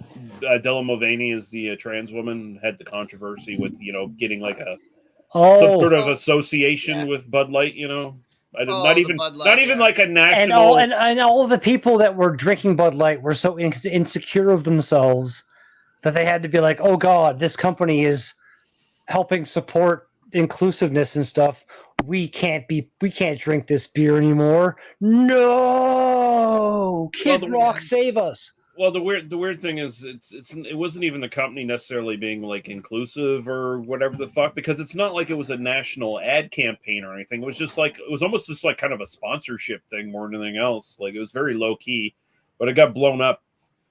Dylan Mulvaney is the trans woman, had the controversy with getting like some sort of association with Bud Light. Not even like a national. And all the people that were drinking Bud Light were so insecure of themselves that they had to be like, oh God, this company is helping support inclusiveness and stuff. We can't drink this beer anymore. No, Kid Rock, save us. Well, the weird thing is it wasn't even the company necessarily being like inclusive or whatever the fuck, because it's not like it was a national ad campaign or anything. It was just like, it was almost just like kind of a sponsorship thing more than anything else. Like it was very low key, but it got blown up.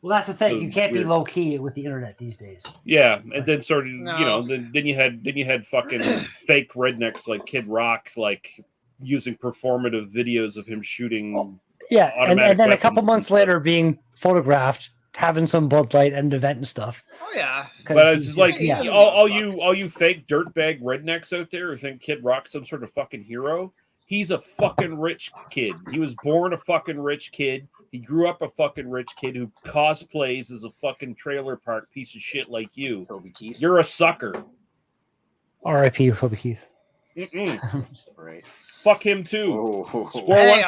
Well, that's the thing. You can't be low key with the internet these days. Yeah, and then sort of then you had fucking fake rednecks like Kid Rock like using performative videos of him shooting Yeah, and automatic then a weapons couple and months stuff. later, being photographed, having some Bud Light at an event and stuff. Oh yeah. But it's just like he doesn't all give a fuck. you fake dirtbag rednecks out there who think Kid Rock's some sort of fucking hero. He's a fucking rich kid. He was born a fucking rich kid. He grew up a fucking rich kid who cosplays as a fucking trailer park piece of shit like you. Toby Keith. You're a sucker. R.I.P. Toby Keith. Right. Fuck him too. Oh. Score Hey,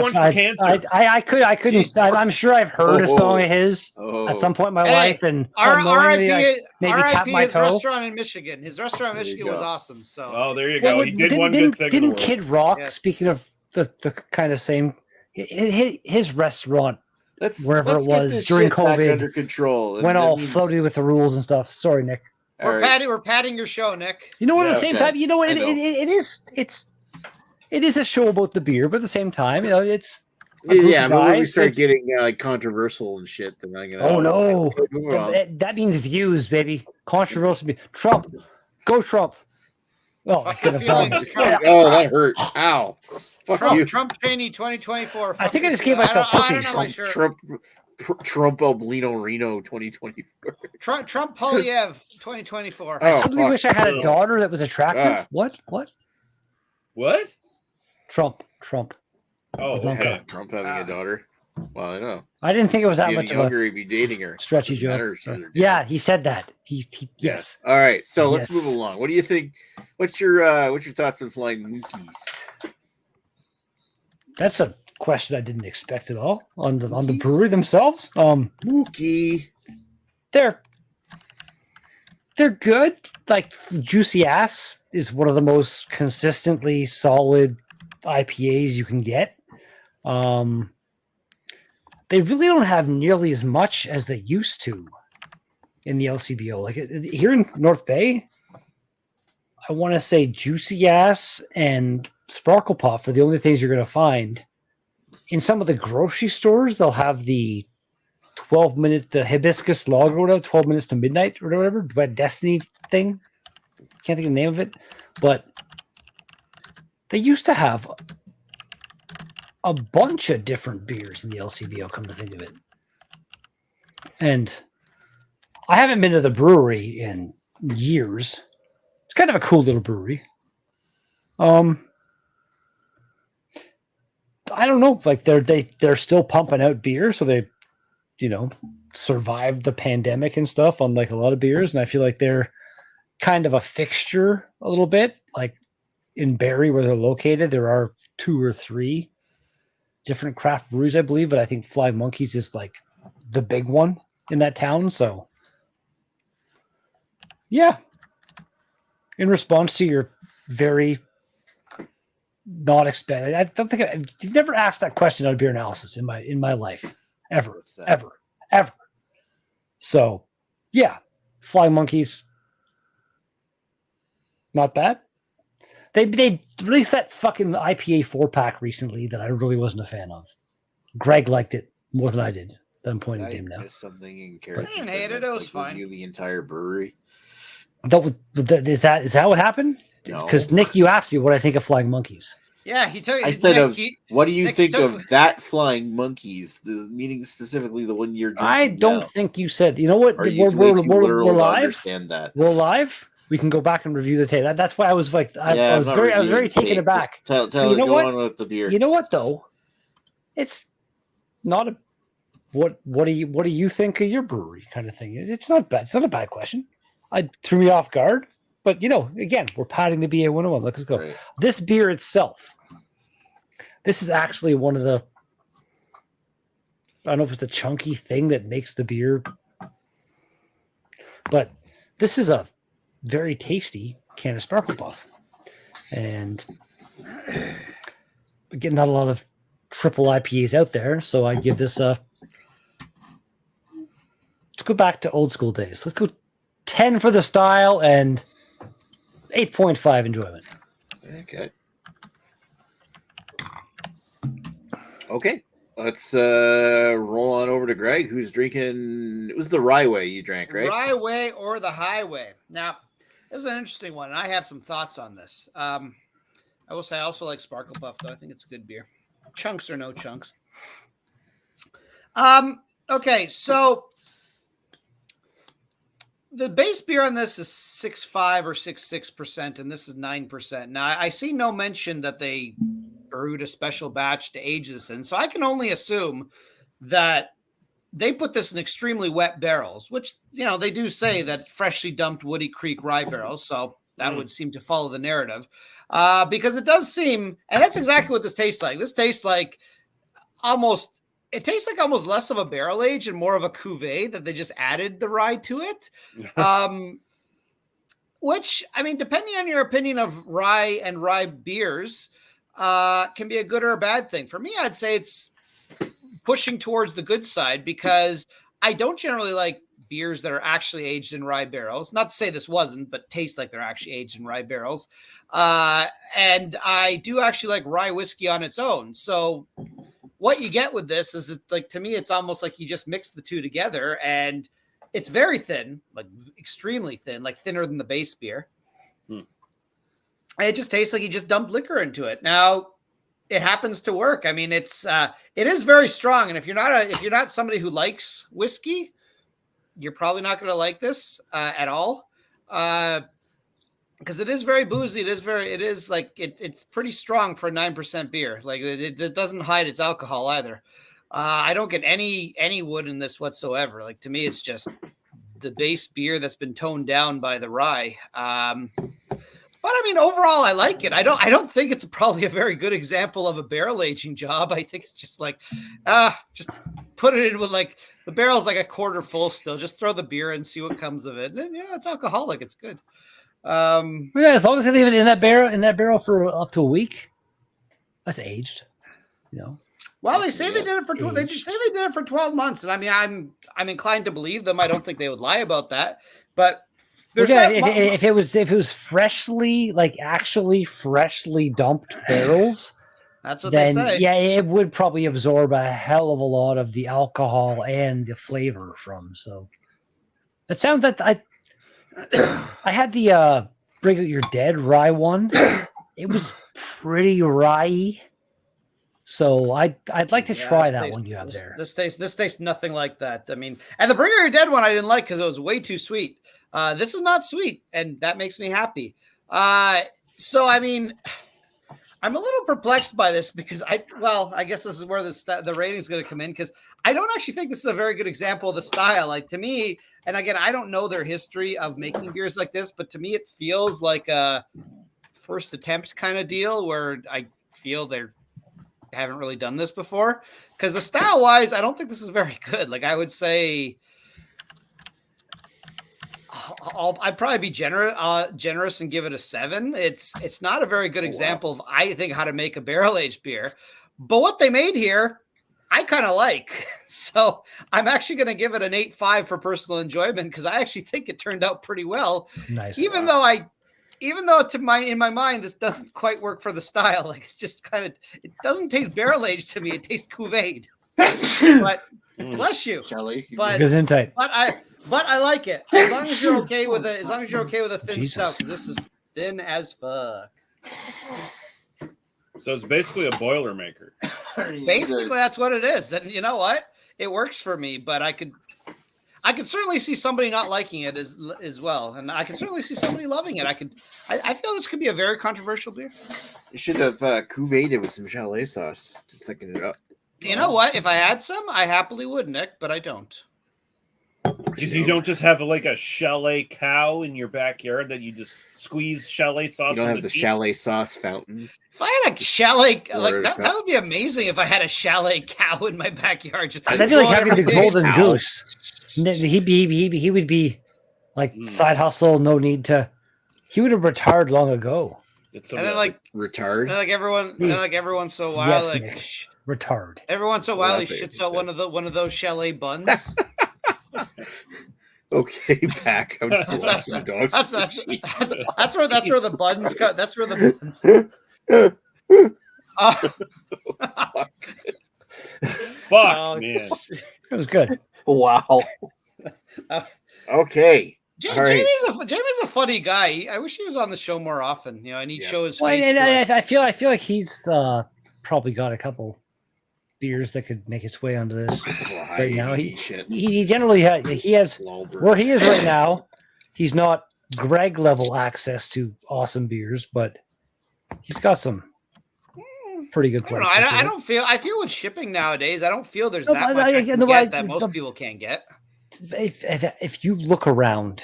one for cancer. I couldn't. Jeez. I'm sure I've heard a song of his Oh. at some point in my Hey, life, and unknowingly, I maybe tap my his toe. restaurant in Michigan. His restaurant in There you Michigan was go. awesome. So Oh, there you go. Well, He did one good thing. in the Didn't world. Kid Rock? Yes. Speaking of the kind of same, his restaurant Let's wherever let's it get was this during shit back COVID, under control. went that all means- floaty with the rules and stuff. Sorry, Nick. All we're right. patting your show, Nick. You know what? Yeah, At the same okay. time, you know what? I know. It is a show about the beer, but at the same time, it's a group Yeah, of but when we guys, start it's- getting like controversial and shit, then I'm gonna. Oh no, Move on. that means views, baby. Controversial. Trump, go Trump. Oh, Fuck good your enough. feelings, Trump. Oh, that hurt. Ow. Fuck you. Trump Cheney 2024. I think I Fuck just your gave feelings. myself I don't cookies. know my shirt. Trump Albino Reno 2024. Trump Polyev 2024. I Oh, suddenly fuck. wish I had a Ugh. daughter that was attractive. Ah. What? What? Trump. Oh, Okay. okay. Trump having a daughter. Well, I know. I didn't think it was See that any much of a younger, he'd be dating her. stretchy Doesn't matter joke. if she's her Yeah, he said that. He yes. All right, so let's Yes. move along. What do you think? What's your thoughts on flying monkeys? That's a question I didn't expect at all on the Monkeys? brewery themselves. Mookie. They're good. Like Juicy Ass is one of the most consistently solid IPAs you can get. They really don't have nearly as much as they used to in the LCBO. Like here in North Bay, I want to say Juicy Ass and Sparkle Pop are the only things you're going to find. In some of the grocery stores, they'll have the 12-minute, the hibiscus lager, or whatever, 12 minutes to midnight or whatever, that Destiny thing. Can't think of the name of it, but they used to have a bunch of different beers in the LCBO, come to think of it. And I haven't been to the brewery in years. It's kind of a cool little brewery. I don't know, like they're still pumping out beer, so they, survived the pandemic and stuff, unlike a lot of beers, and I feel like they're kind of a fixture a little bit. Like in Barrie, where they're located, there are 2 or 3 different craft breweries, I believe, but I think Fly Monkeys is like the big one in that town. So yeah, in response to your very not expected, I don't think you've never asked that question on a beer analysis in my life ever. So yeah, Fly Monkeys, not bad. They released that fucking IPA 4-pack recently that I really wasn't a fan of. Greg liked it more than I did. I'm pointing to him now. Missed something in I didn't hate it. It was fine. You the entire brewery. Is that what happened? No. Because Nick, you asked me what I think of Flying Monkeys. Yeah, he took. I said what do you Nick think took- of that flying monkeys? Meaning specifically the one you're drinking I don't now. think you said. You know what? Are you way too literal to live. understand that? We're live. We can go back and review the tape. That's why I was like, I was I'm not very reviewing taken tape. aback. Just tell you know go what? on with the beer. You know what though? It's not a what do you think of your brewery kind of thing. It's not bad. It's not a bad question. It threw me off guard, but again, we're patting the BA101. Let's go. Right. This beer itself. This is actually one of the. I don't know if it's the chunky thing that makes the beer, but this is a very tasty can of Sparkle Puff, and again, not a lot of triple IPAs out there, so I give this a. Let's go back to old school days. Let's go 10 for the style and 8.5 enjoyment. Okay. Let's roll on over to Greg, who's drinking. It was the Rye Way you drank, right? Rye Way or the Highway. Now, this is an interesting one, and I have some thoughts on this. I will say I also like Sparkle Puff, though. I think it's a good beer. Chunks or no chunks. Okay, so the base beer on this is 6.5 or 6.6%, and this is 9%. Now, I see no mention that they brewed a special batch to age this in, so I can only assume that they put this in extremely wet barrels, which, you know, they do say that freshly dumped Woody Creek rye barrels, so that would seem to follow the narrative. Because it does seem, and that's exactly what this tastes like. This tastes like almost less of a barrel age and more of a cuvee that they just added the rye to it. Which, I mean, depending on your opinion of rye and rye beers, can be a good or a bad thing. For me, I'd say it's pushing towards the good side because I don't generally like beers that are actually aged in rye barrels. Not to say this wasn't, but taste like they're actually aged in rye barrels. And I do actually like rye whiskey on its own. So what you get with this is, like, to me, it's almost like you just mix the two together, and it's very thin, like extremely thin, like thinner than the base beer. And it just tastes like you just dumped liquor into it. Now, it happens to work. I mean, it is very strong, and if you're not somebody who likes whiskey, you're probably not going to like this at all, because it is very boozy. It's pretty strong for a 9% beer. Like, it doesn't hide its alcohol either. I don't get any wood in this whatsoever. Like, to me, it's just the base beer that's been toned down by the rye. But I mean, overall, I like it. I don't think it's probably a very good example of a barrel aging job. I think it's just like, just put it in with, like, the barrel's like a quarter full still. Just throw the beer in, see what comes of it. And then, yeah, it's alcoholic. It's good. Yeah, as long as they leave it in that barrel for up to a week, that's aged. You know. Well, they say they did it for 12 months, and I mean, I'm inclined to believe them. I don't think they would lie about that, but. If it was freshly, like actually freshly dumped barrels, that's what then, they say. Yeah, it would probably absorb a hell of a lot of the alcohol and the flavor from. So it sounds like I had the Bring Out Your Dead rye one. It was pretty rye. So I'd like to try that one you have there. This tastes nothing like that. I mean, and the Bring Out Your Dead one I didn't like because it was way too sweet. This is not sweet, and that makes me happy. So, I mean, I'm a little perplexed by this because I guess this is where the rating is going to come in, because I don't actually think this is a very good example of the style. Like, to me, and again, I don't know their history of making beers like this, but to me, it feels like a first attempt kind of deal where I feel they haven't really done this before. Because the style-wise, I don't think this is very good. Like, I would say, I'd probably be generous and give it a 7. It's not a very good example of, I think, how to make a barrel-aged beer. But what they made here, I kind of like. So I'm actually going to give it an 8.5 for personal enjoyment, because I actually think it turned out pretty well. Nice. Even though in my mind, this doesn't quite work for the style. Like, it just it doesn't taste barrel-aged to me. It tastes cuvee. But bless you. Shelley. But I like it. As long as you're okay with it. As long as you're okay with a thin stout, because this is thin as fuck. So it's basically a Boilermaker. Basically, that's what it is. And you know what? It works for me. But I could certainly see somebody not liking it as well, and I could certainly see somebody loving it. I feel this could be a very controversial beer. You should have cuveed it with some chalet sauce to thicken it up. You know what? If I had some, I happily would, Nick, but I don't. You don't just have like a chalet cow in your backyard that you just squeeze chalet sauce. You don't have the chalet sauce fountain. If I had a chalet, like that would be amazing. If I had a chalet cow in my backyard, that'd be like having the golden goose. He would be like side hustle, no need to. He would have retired long ago. And then like retard. Like every once in a while, yes, like Nick. Retard. Every once in a while, he shits out one of those chalet buns. Okay, back. I'm just watching the dogs. That's where the buns cut. That's where the buns. Fuck, man. It was good. Wow. Okay. Jamie's a funny guy. I wish he was on the show more often. You know, and he'd show his face. I feel like he's probably got a couple beers that could make its way onto this High right now. ABV shit. He generally has Lowbird. where he is right now. He's not Greg level access to awesome beers, but he's got some pretty good I don't know. prices. I don't feel. I feel with shipping nowadays, I don't feel there's No, that but much I I- can no, get I- that most the- people can't get. If you look around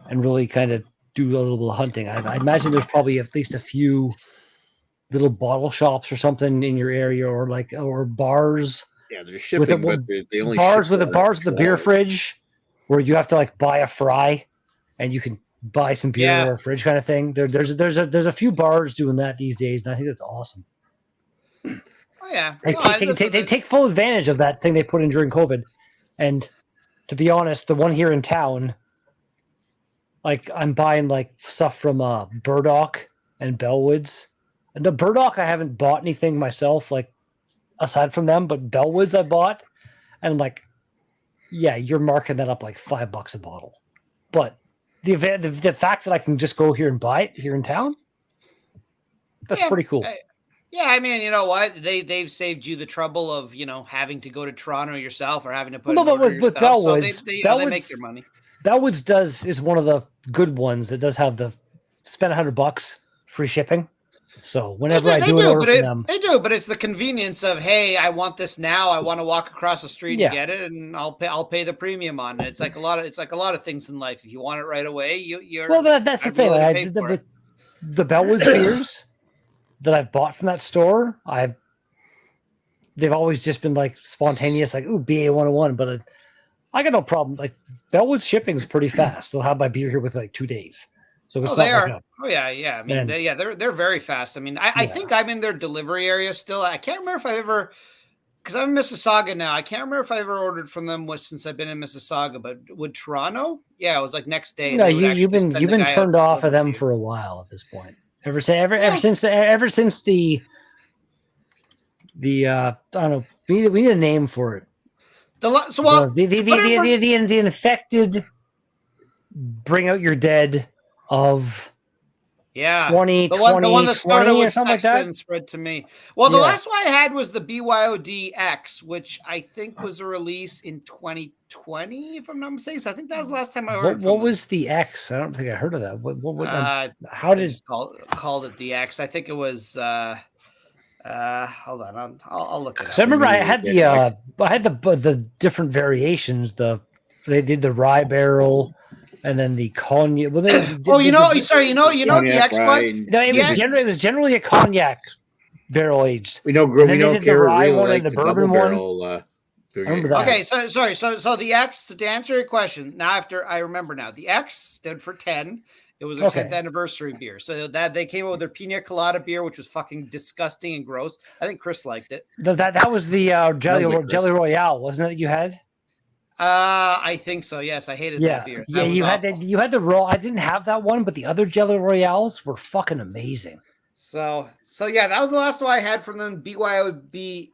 and really kind of do a little bit of hunting, I imagine there's probably at least a few little bottle shops or something in your area, or bars. Yeah, they're shipping, but they only bars ship with the beer fridge, where you have to like buy a fry, and you can buy some beer Yeah. or a fridge kind of thing. There's a few bars doing that these days, and I think that's awesome. Oh yeah, They take full advantage of that thing they put in during COVID. And to be honest, the one here in town, like I'm buying like stuff from Burdock and Bellwoods. And the Burdock, I haven't bought anything myself, like aside from them, but Bellwoods I bought, and like, yeah, you're marking that up like $5 a bottle. But the fact that I can just go here and buy it here in town, that's pretty cool. Yeah, I mean, you know what? They've saved you the trouble of having to go to Toronto yourself or having to put. No, but with Bellwoods, so they make their money. Bellwoods is one of the good ones that does have the spend $100 free shipping. So whenever I do an order from them, they do, but it's the convenience of, hey, I want this now. I want to walk across the street and get it, and I'll pay the premium on it. It's like a lot of things in life. If you want it right away, you're that's the thing. The Bellwoods beers that I've bought from that store, they've always just been like spontaneous, like BA101. But I got no problem. Like Bellwoods shipping is pretty fast. They'll have my beer here with like 2 days. So it's they are. Oh yeah. I mean, they're very fast. I mean, I Yeah. think I'm in their delivery area still. I can't remember if I ever, because I'm in Mississauga now. I can't remember if I ever ordered from them since I've been in Mississauga. But with Toronto, yeah, it was like next day. No, you've been turned off of them for a while at this point. Ever since the I don't know. We need a name for it. The infected. Bring out your dead. Of 20, the one that started with or something like that and spread to me. Well, the last one I had was the BYODX, which I think was a release in 2020, if I'm not mistaken. So I think that was the last time I ordered. What was the X? I don't think I heard of that. How did called it the X? I think it was. Hold on, I'll look it up. I remember I had the different variations. They did the rye barrel. And then the cognac. Well, the X was. No, it was generally a cognac barrel aged. We know the rye one and the bourbon one. Remember that. Okay, so the X. To answer your question, I remember now. The X stood for 10. It was a 10th anniversary beer. So that they came out with their Pina Colada beer, which was fucking disgusting and gross. I think Chris liked it. That was the Jelly Royale, wasn't it? That you had. I think so. Yes, I hated that beer. You had the raw. I didn't have that one, but the other Jelly Royales were fucking amazing. So yeah, that was the last one I had from them. BYOD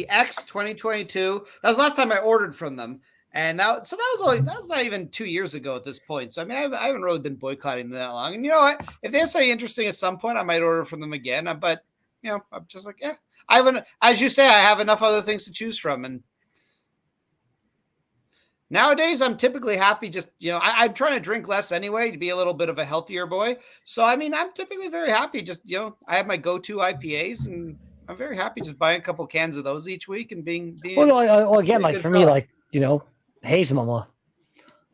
X 2022. That was the last time I ordered from them, and that was not even 2 years ago at this point. So I mean, I haven't really been boycotting them that long. And you know what? If they have something interesting at some point, I might order from them again. But I'm just like, I haven't. As you say, I have enough other things to choose from, and. Nowadays, I'm typically happy just, I'm trying to drink less anyway to be a little bit of a healthier boy. So, I mean, I'm typically very happy just, I have my go-to IPAs and I'm very happy just buying a couple cans of those each week and being well, again, like for me, like, Haze Mama,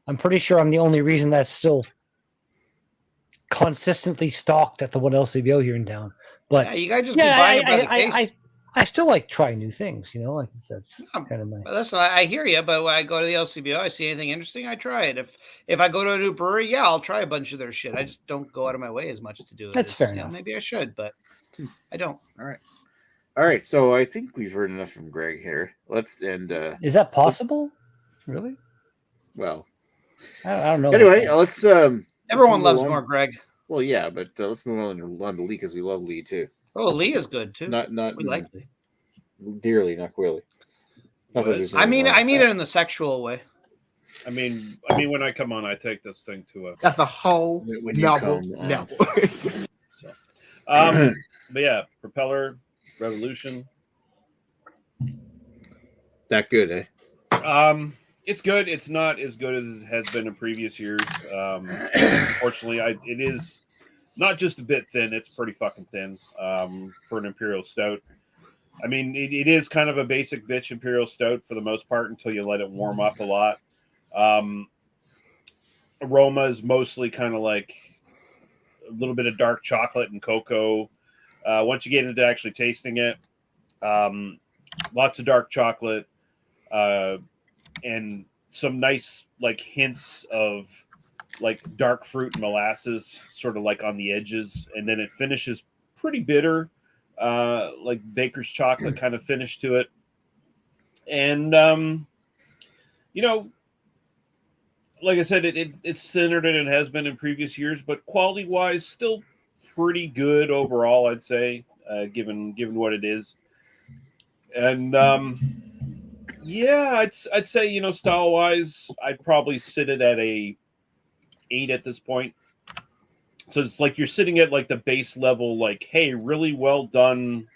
I'm pretty sure I'm the only reason that's still consistently stocked at the one LCBO here in town. But yeah, you guys just be buying it by the case. I still like trying new things, like that's kind of my. Listen, I hear you, but when I go to the LCBO, I see anything interesting, I try it. If I go to a new brewery, I'll try a bunch of their shit. I just don't go out of my way as much to do it. That's fair enough. Maybe I should, but I don't. All right. So I think we've heard enough from Greg here. Is that possible? Really? Well, I don't know. Anyway, let's. Everyone loves more Greg. Well, yeah, but let's move on to Lee because we love Lee too. Oh, Lee is good too. We like Lee. Dearly, not queerly. I mean it in the sexual way. I mean, when I come on, I take this thing to a. That's a whole level. So, but yeah, Propeller Revolution. That good, eh? It's good. It's not as good as it has been in previous years. Unfortunately, it is not just a bit thin. It's pretty fucking thin for an Imperial Stout. I mean, it is kind of a basic bitch Imperial Stout for the most part until you let it warm up a lot. Aroma is mostly kind of like a little bit of dark chocolate and cocoa. Once you get into actually tasting it, lots of dark chocolate and some nice like hints of like dark fruit and molasses sort of like on the edges, and then it finishes pretty bitter, like baker's chocolate kind of finish to it. And you know, like I said, it's thinner than it has been in previous years, but quality wise still pretty good overall, I'd say, given what it is. And yeah, I'd say, you know, style wise, I'd probably sit it at a 8 at this point. So it's like you're sitting at like the base level, like, hey, really well done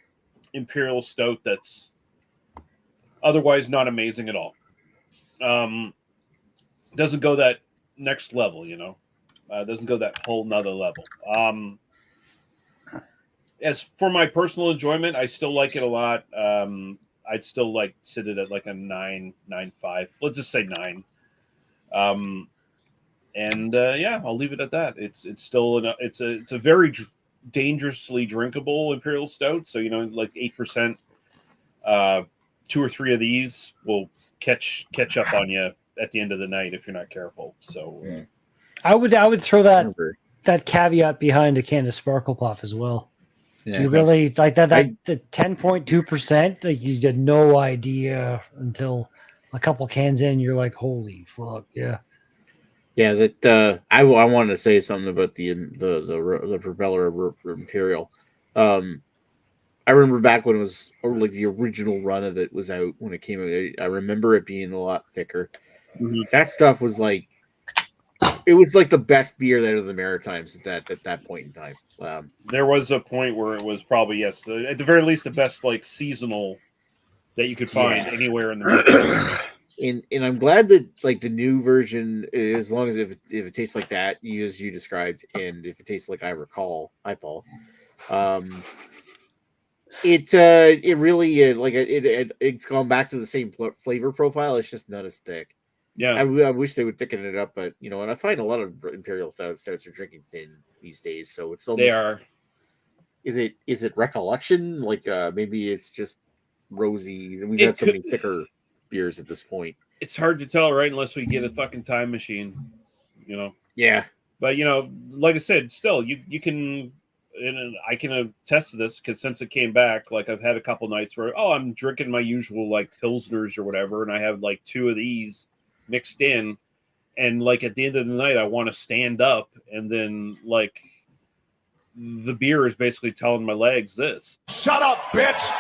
Imperial Stout that's otherwise not amazing at all. Doesn't go that next level, you know. Doesn't go that whole nother level. As for my personal enjoyment, I still like it a lot. I'd still like sit it at like a 9.5. Let's just say 9. And yeah, I'll leave it at that. It's still it's a very dangerously drinkable Imperial Stout. So, you know, like 8%. 2 or 3 of these will catch up on you at the end of the night if you're not careful. So Yeah. I would throw that caveat behind a can of Sparkle Puff as well. Yeah. You really like that the 10.2%, like you had no idea until a couple cans in, you're like, holy fuck, yeah. Yeah, that I wanted to say something about the propeller Imperial. I remember back when it was, or like the original run of it was out when it came out. I remember it being a lot thicker. Mhm. That stuff was like, it was like the best beer out of the Maritimes at that point in time. there was a point where it was probably, yes, at the very least, the best like seasonal that you could find anywhere in the Maritimes. And I'm glad that like the new version, as long as if it tastes like that, as you described, and if it tastes like I recall, Paul, it really like it's gone back to the same flavor profile. It's just not as thick. Yeah, I wish they would thicken it up, but you know, and I find a lot of Imperial stouts are drinking thin these days, so it's almost. they are. Is it recollection? Like maybe it's just rosy. We've had so many thicker beers at this point. It's hard to tell, right? Unless we get a fucking time machine, you know. Yeah, but you know, like I said, still you can. And I can attest to this because since it came back, like I've had a couple nights where I'm drinking my usual like pilsners or whatever, and I have like 2 of these mixed in, and like at the end of the night I want to stand up, and then like the beer is basically telling my legs this, shut up, bitch.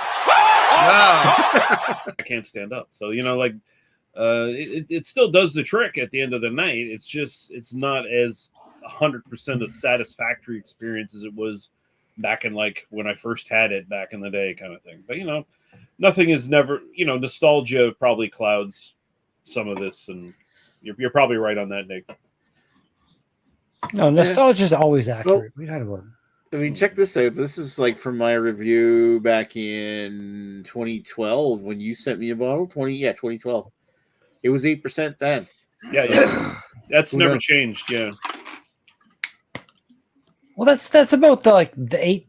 I can't stand up. So, you know, like it still does the trick at the end of the night. It's just it's not as 100% a satisfactory experience as it was back in like when I first had it back in the day, kind of thing. But you know, nothing is never, you know, nostalgia probably clouds some of this, and you're probably right on that, Nick. No, nostalgia is always accurate. We had one. I mean, check this out. This is like from my review back in 2012 when you sent me a bottle. 2012. It was 8% then. Yeah, So, yeah. That's never knows? changed. Yeah. Well, that's about the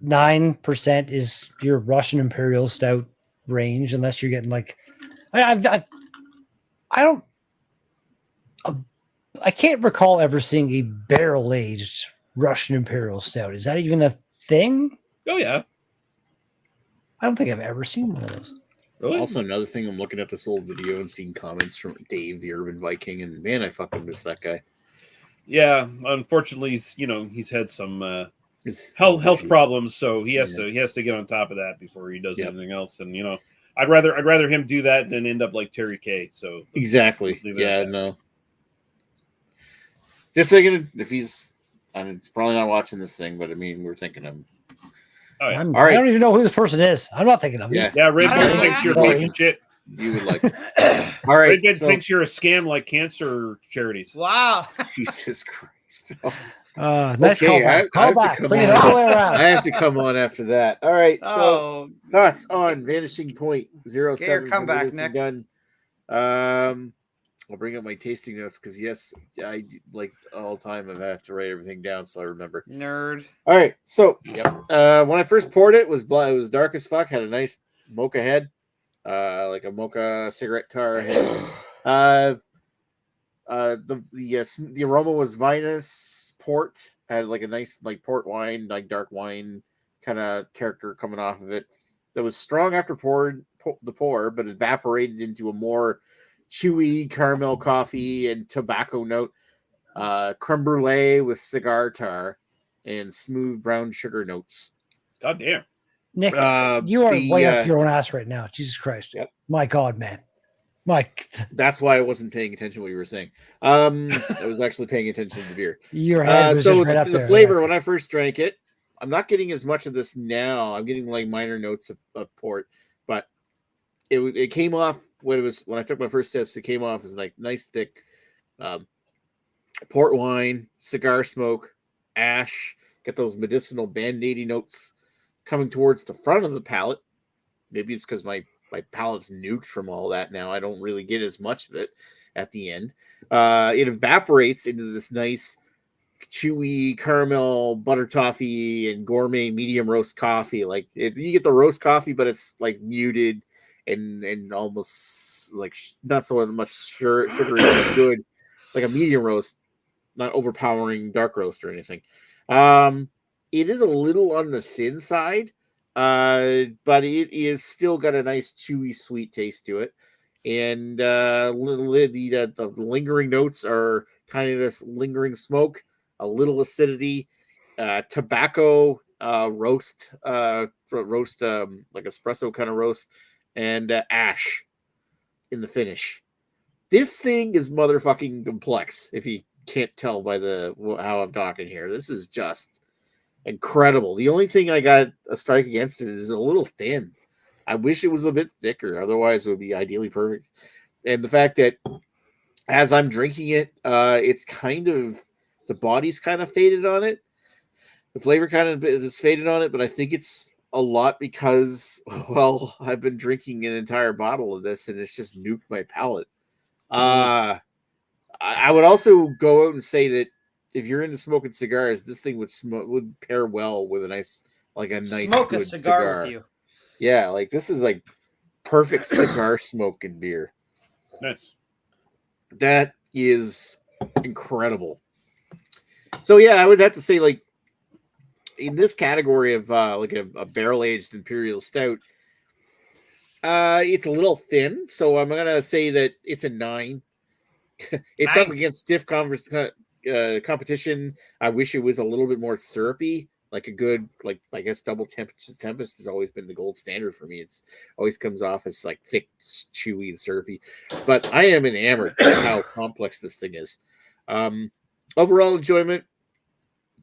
8-9% is your Russian Imperial Stout range, unless you're getting like I can't recall ever seeing a barrel aged Russian Imperial Stout. Is that even a thing? Oh yeah. I don't think I've ever seen one of those. Really? Also, another thing, I'm looking at this old video and seeing comments from Dave, the Urban Viking, and man, I fucking miss that guy. Yeah, unfortunately, he's had some health issues. Problems, so he has to get on top of that before he does anything else. And I'd rather him do that than end up like Terry K. So exactly, yeah, no. Just thinking if he's, I mean, he's probably not watching this thing, but I mean, we're thinking him. Oh yeah. All I right. don't even know who this person is. I'm not thinking of Yeah. you. Yeah, Red I Bed don't thinks you're a know. piece of shit. You would like. All right. Red Bed So, thinks you're a scam like cancer charities. Wow. Jesus Christ. Oh, Nice okay, call back. I Call have to back. come Bring it on. all the way around. I have to come on after that. All right. So Oh, thoughts on Vanishing Point get your 07 from comeback, Innocent Nick. Gun. I'll bring up my tasting notes because yes, I like all time I have to write everything down so I remember. Nerd. All right, so when I first poured it, it was dark as fuck. Had a nice mocha head, like a mocha cigarette tar head. The aroma was vinous port. Had like a nice like port wine, like dark wine kind of character coming off of it. That was strong after the pour, but evaporated into a more chewy caramel coffee and tobacco note. Creme brulee with cigar tar and smooth brown sugar notes. God damn. Nick, you are way up your own ass right now. Jesus Christ. Yep. My God, man. Mike. That's why I wasn't paying attention to what you were saying. I was actually paying attention to the beer. Your head was So just right up the there. flavor, when I first drank it, I'm not getting as much of this now. I'm getting like minor notes of port, but it came off when I took my first sips. It came off as like nice thick port wine, cigar smoke, ash. Get those medicinal band-aidy notes coming towards the front of the palate. Maybe it's because my palate's nuked from all that now. I don't really get as much of it at the end. It evaporates into this nice chewy caramel butter toffee and gourmet medium roast coffee. Like you get the roast coffee, but it's like muted and almost like not so much sugary, but good, like a medium roast, not overpowering dark roast or anything. It is a little on the thin side, but it is still got a nice chewy sweet taste to it. And the lingering notes are kind of this lingering smoke, a little acidity, tobacco, roast like espresso kind of roast, and ash in the finish. This thing is motherfucking complex. If you can't tell by how I'm talking here, this is just incredible. The only thing I got a strike against it is a little thin. I wish it was a bit thicker. Otherwise, it would be ideally perfect. And the fact that as I'm drinking it, it's kind of the body's kind of faded on it. The flavor kind of is faded on it, but I think it's a lot because, well, I've been drinking an entire bottle of this and it's just nuked my palate. I would also go out and say that if you're into smoking cigars, this thing would pair well with a nice Smoke good a cigar with you. Yeah, like this is like perfect cigar smoking beer. Nice. That is incredible. So yeah, I would have to say like in this category of like a barrel aged imperial stout, it's a little thin, so I'm gonna say that it's a 9. It's up against stiff competition. I wish it was a little bit more syrupy, like a good, like I guess double Tempest has always been the gold standard for me. It's always comes off as like thick, chewy, and syrupy. But I am enamored by how complex this thing is. Overall enjoyment,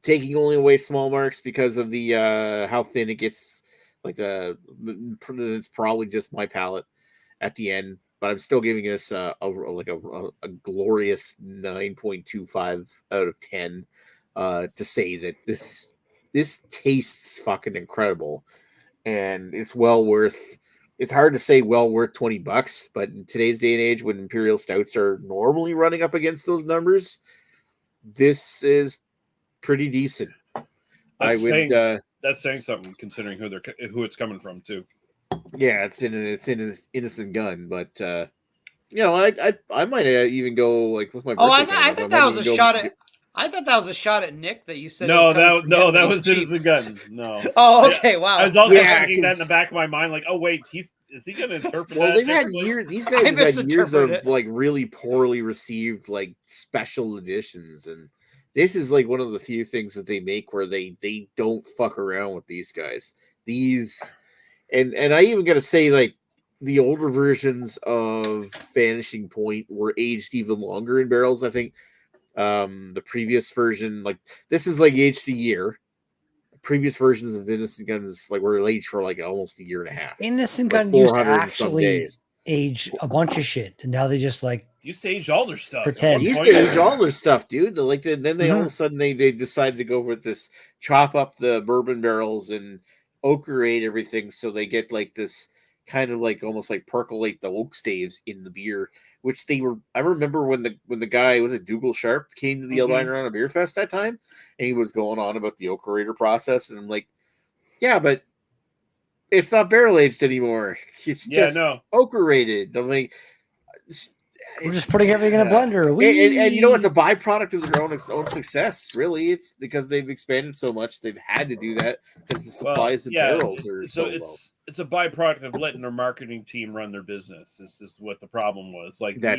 taking only away small marks because of the how thin it gets. Like it's probably just my palate at the end. But I'm still giving this a glorious 9.25 out of 10 to say that this tastes fucking incredible, and it's well worth. It's hard to say well worth $20, but in today's day and age, when imperial stouts are normally running up against those numbers, this is pretty decent. That's saying something considering who it's coming from too. Yeah, it's in an Innocent Gun, but I might even go like with my. I thought that was a shot at. I thought that was a shot at Nick that you said. No, that was Innocent Gun. No. Oh, okay, wow. I was also thinking that in the back of my mind, like, oh wait, is he going to interpret? Well, that they've had years. These guys have had years of like really poorly received like special editions, and this is like one of the few things that they make where they don't fuck around with these guys. And I even got to say, like, the older versions of Vanishing Point were aged even longer in barrels. I think the previous version, like this is like aged a year. previous versions of Innocent Guns like were aged for like almost a year and a half. Innocent Like Gun used to 400 and some actually days. age a bunch of shit, and now they just like Used to age all their stuff. Pretend. They used to age all their stuff, dude. Like then they all of Mhm. a sudden they decided to go with this, chop up the bourbon barrels and okerate everything, so they get like this kind of like almost like percolate the oak staves in the beer, which they were. I remember when the guy was it Dougal Sharp came to the Albina on a beer fest that time, and he was going on about the okerator process, and I'm like, yeah, but it's not barrel aged anymore. It's just okerated. I'm like. we're just putting everything in a blender. And you know, it's a byproduct of their own success. Really, it's because they've expanded so much. They've had to do that because the supplies of barrels are so low. It's a byproduct of letting their marketing team run their business. This is what the problem was. Like that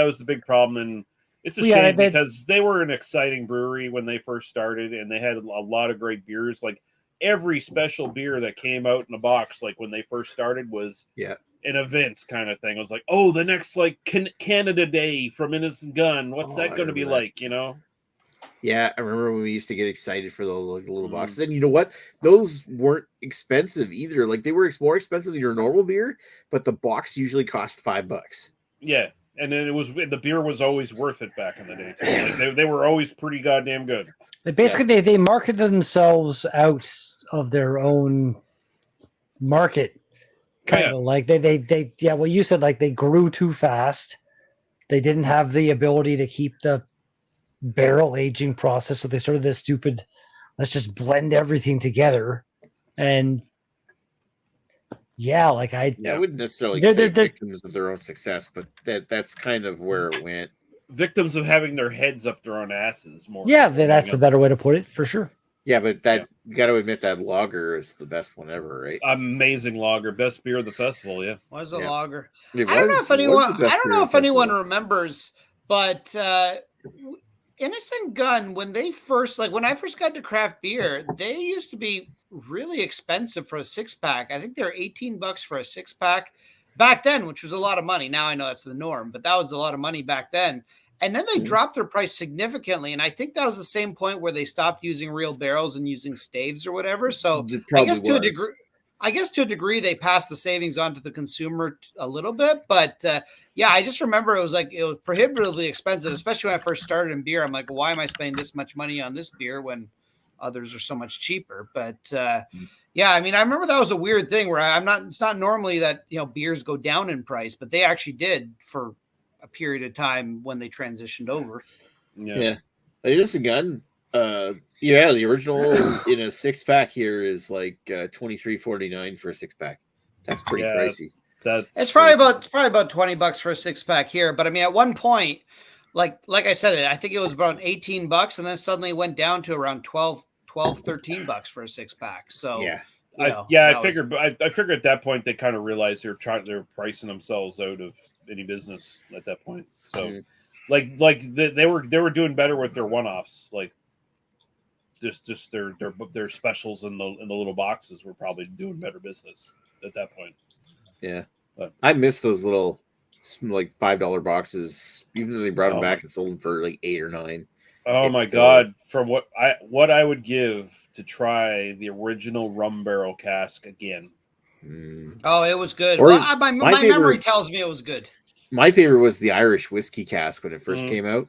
was the big problem, and it's a shame because they were an exciting brewery when they first started, and they had a lot of great beers. Like every special beer that came out in a box, like when they first started, was an event kind of thing. It was like, oh, the next like Canada Day from Innocent Gun. What's that going to be like? You know. Yeah, I remember when we used to get excited for the little boxes. And you know what? Those weren't expensive either. Like they were more expensive than your normal beer, but the box usually cost $5. Yeah, and then the beer was always worth it back in the day too. Like they were always pretty goddamn good. They marketed themselves out of their own market. Kind of like they well, you said like they grew too fast. They didn't have the ability to keep the barrel aging process, so they started this stupid let's just blend everything together. And I wouldn't necessarily say victims of their own success, but that's kind of where it went. Victims of having their heads up their own asses more. That's a better way to put it, for sure. Yeah, but you got to admit that lager is the best one ever, right? Amazing lager, best beer of the festival. Yeah, was a lager. I don't know if anyone remembers, but Innocent Gun, when I first got to craft beer, they used to be really expensive for a 6-pack. I think they're $18 for a 6-pack back then, which was a lot of money. Now I know that's the norm, but that was a lot of money back then. And then they dropped their price significantly. And I think that was the same point where they stopped using real barrels and using staves or whatever. So I guess to a degree, they passed the savings on to the consumer a little bit. But I just remember it was prohibitively expensive, especially when I first started in beer. I'm like, well, why am I spending this much money on this beer when others are so much cheaper? But I mean, I remember that was a weird thing where it's not normally that, beers go down in price, but they actually did for a period of time when they transitioned over. Yeah. Innocent Gun. The original in a 6-pack here is like $23.49 for a 6-pack. That's pretty pricey. It's probably about $20 for a 6-pack here. But I mean, at one point, like I said, I think it was about $18, and then suddenly it went down to around $13 for a 6-pack. So I figured at that point they kind of realized they're pricing themselves out of any business at that point. So they were doing better with their one-offs, like just their specials in the little boxes were probably doing better business at that point. Yeah, but I miss those little like $5 boxes, even though they brought them back and sold them for like $8 or $9. Oh my God! From what I would give to try the original rum barrel cask again. Oh, it was good. My memory tells me it was good. My favorite was the Irish whiskey cask when it first came out.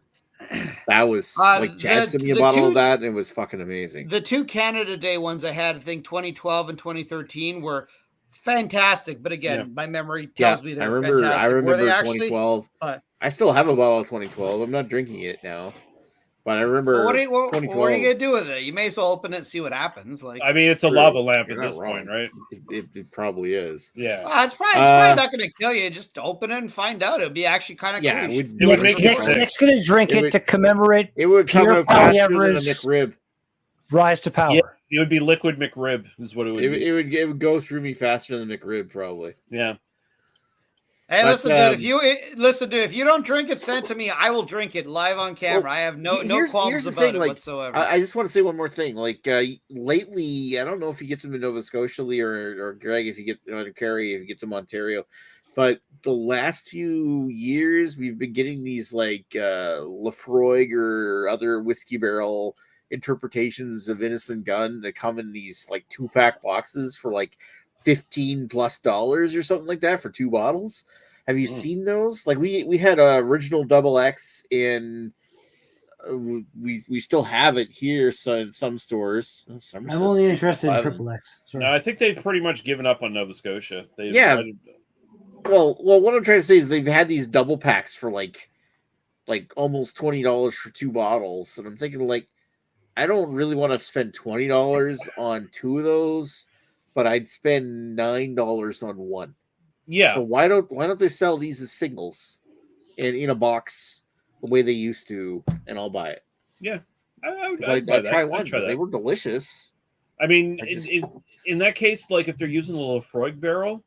That was like Chad sent me a bottle of that, and it was fucking amazing. The 2 Canada Day ones I had, I think 2012 and 2013, were fantastic. But again, my memery tells me they're fantastic. I remember 2012. I still have a bottle of 2012. I'm not drinking it now. But I remember what are you gonna do with it? You may as well open it and see what happens. Like, I mean, it's a lava lamp at this point, right? It probably is. Yeah, it's probably not gonna kill you. Just open it and find out. It'd be actually kind of cool. It would make Nick's gonna drink it to commemorate. It would come out faster than a McRib. Rise to power. Yeah, it would be liquid McRib, is what it would be. It would go through me faster than McRib, probably. Yeah. Hey, listen, dude. If you don't drink it, send it to me. I will drink it live on camera. I have no qualms about it whatsoever. I just want to say one more thing. Like lately, I don't know if you get them in Nova Scotia or Greg, if you get Kerry, if you get them in Ontario, but the last few years we've been getting these like Lafroig or other whiskey barrel interpretations of Innocent Gun that come in these like 2-pack boxes for like $15+ or something like that for 2 bottles. Have you seen those? Like we had a original Double X in. We still have it here, so in some stores. I'm only interested in Triple X. Sorry. No, I think they've pretty much given up on Nova Scotia. Well, what I'm trying to say is they've had these double packs for like almost $20 for 2 bottles, and I'm thinking like I don't really want to spend $20 on 2 of those, but I'd spend $9 on 1. Yeah. So why don't they sell these as singles in a box the way they used to, and I'll buy it. Yeah, I'd try one because they were delicious. I mean, in that case, like if they're using the Lefroy barrel,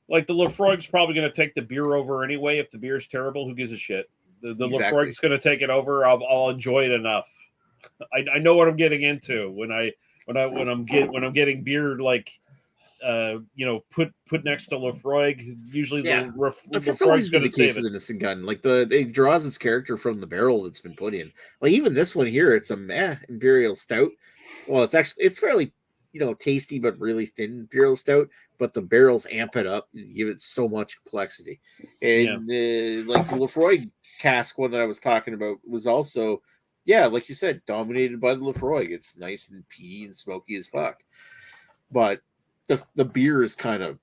like the Lefroy's probably going to take the beer over anyway. If the beer's terrible, who gives a shit? The Exactly. Lefroy's going to take it over. I'll enjoy it enough. I know what I'm getting into when I'm getting beer like. Put next to Lefroy. Usually, that's always been the case with Innocent Gun. Like it draws its character from the barrel that's been put in. Like even this one here, it's a Imperial Stout. Well, it's fairly tasty but really thin Imperial Stout. But the barrels amp it up, and give it so much complexity. And like the Lefroy cask one that I was talking about was also, like you said, dominated by the Lefroy. It's nice and peaty and smoky as fuck, but the beer is kind of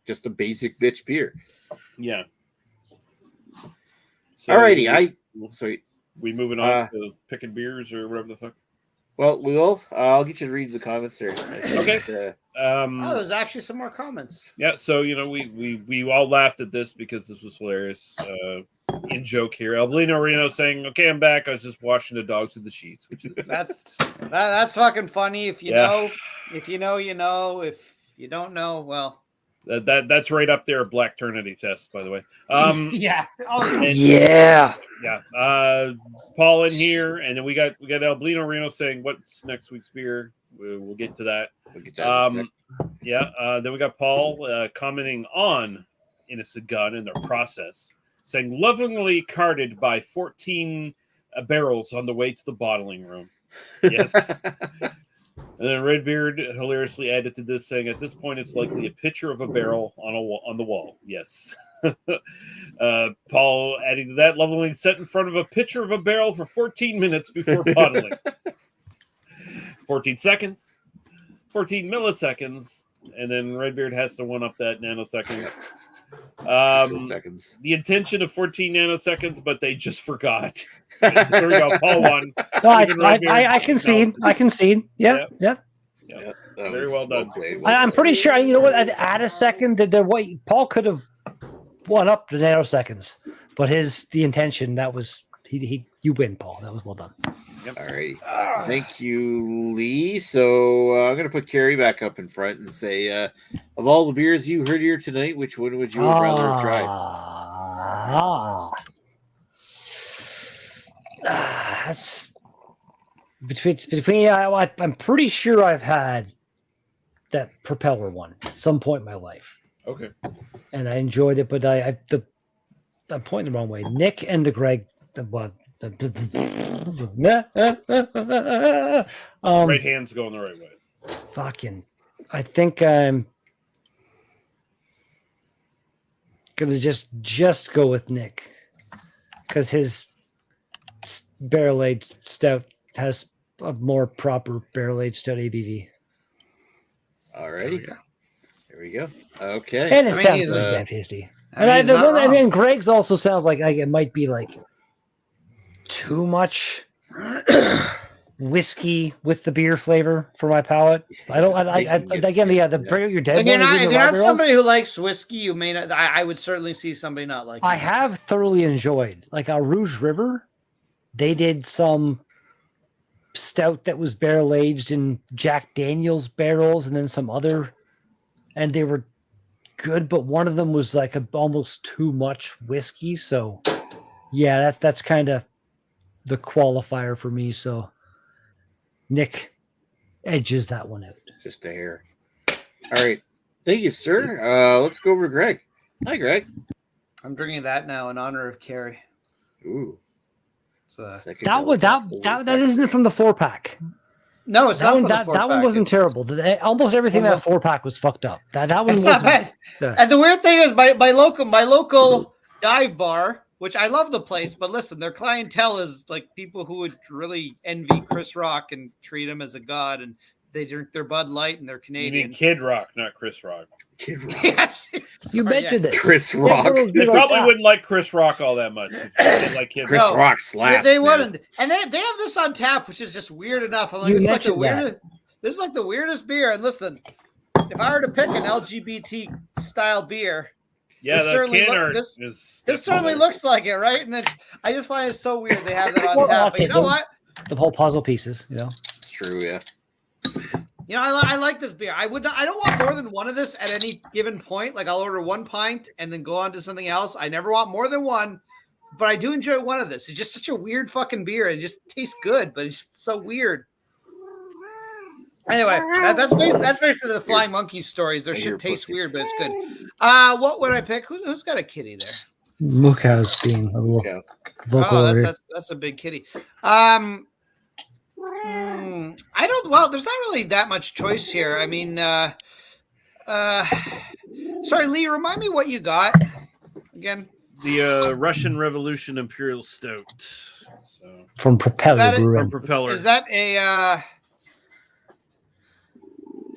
just a basic bitch beer. Yeah. So Alrighty, we moving on to picking beers or whatever the fuck. Well, we will. I'll get you to read the comments there. Okay. There's actually some more comments. Yeah. So we all laughed at this because this was hilarious. In joke here, Albino Reno saying, "Okay, I'm back. I was just washing the dogs with the sheets," which is that's fucking funny. If you know, you know. If you don't know, well, that's right up there. A Black Ternity test, by the way. Yeah. Yeah. Paul in here, and then we got Albino Reno saying, "What's next week's beer?" We'll get to that. Then we got Paul commenting on Innocent Gun and their process, saying, "Lovingly carded by 14 barrels on the way to the bottling room." Yes. And then Redbeard hilariously added to this, saying, "At this point, it's likely a picture of a barrel on the wall." Yes. Paul adding to that, "Lovingly set in front of a picture of a barrel for 14 minutes before bottling." 14 seconds, 14 milliseconds, and then Redbeard has to one-up that nanoseconds. Seconds. The intention of 14 nanoseconds, but they just forgot. There we go. Paul won. No, I concede. I concede. Yeah. Very well done. I'm pretty sure. You know what? At a second, Paul could have won up the nanoseconds, but the intention that was you win, Paul. That was well done. Yep. All right. Thank you, Lee. So I'm going to put Carrie back up in front and say, of all the beers you heard here tonight, which one would you have rather have tried? That's between. I'm pretty sure I've had that Propeller one at some point in my life. Okay. And I enjoyed it, but I'm pointing the wrong way. Nick and the Greg. Right hand's going the right way. Fucking, I think I'm gonna just go with Nick because his barrel aged stout has a more proper barrel aged stout ABV. Alrighty, there we go. Okay, and it sounds damn tasty. And then Greg's also sounds like it might be like too much whiskey with the beer flavor for my palate. I don't. The beer you're dead. If you're not somebody who likes whiskey, you may not. I would certainly see somebody not like. I have thoroughly enjoyed like a Rouge River. They did some stout that was barrel aged in Jack Daniel's barrels, and then some other, and they were good. But one of them was like almost too much whiskey. So yeah, that's kind of the qualifier for me. So Nick edges that one out. Just a hair. All right. Thank you, sir. Let's go over to Greg. Hi, Greg. I'm drinking that now in honor of Carrie. Ooh. Second That one, that isn't from the 4-pack. No, it's That not one, from the that 4-pack. one wasn't It's- terrible. Almost everything Well, that 4-pack was fucked up. That one It's not wasn't. bad. And the weird thing is, my local dive bar, which I love the place, but listen, their clientele is like people who would really envy Chris Rock and treat him as a god, and they drink their Bud Light and they're You Canadian. mean Kid Rock, not Chris Rock. Kid Rock. Yes. You Sorry, mentioned it. Chris Yeah, Rock. one of those They big like probably that. wouldn't like Chris Rock all that much. If they like Kid Chris No. Rock slaps. They man. wouldn't, and they have this on tap, which is just weird enough. I'm like, You this is like the mentioned that. weirdest. This is like the weirdest beer. And listen, if I were to pick an LGBT style beer, Yeah, This the certainly can look- art this- is. this certainly looks like it, right? And then I just find it so weird they have that on Well, tap. But you know autism. what? The whole puzzle pieces, It's true, yeah. You know, I like this beer. I don't want more than one of this at any given point. Like I'll order 1 pint and then go on to something else. I never want more than one, but I do enjoy one of this. It's just such a weird fucking beer. It just tastes good, but it's so weird. Anyway, that's basically the Flying Monkeys stories. Their I shit hear tastes pussy. weird, but it's good. What would I pick? Who's got a kitty there? Mookhouse being a little Yeah. vocal. Oh, over here. that's a big kitty. I don't. Well, there's not really that much choice here. I mean, sorry, Lee. Remind me what you got again. The Russian Revolution Imperial Stout. So From Is that Propeller it? Brewing. from Propeller. Is that a?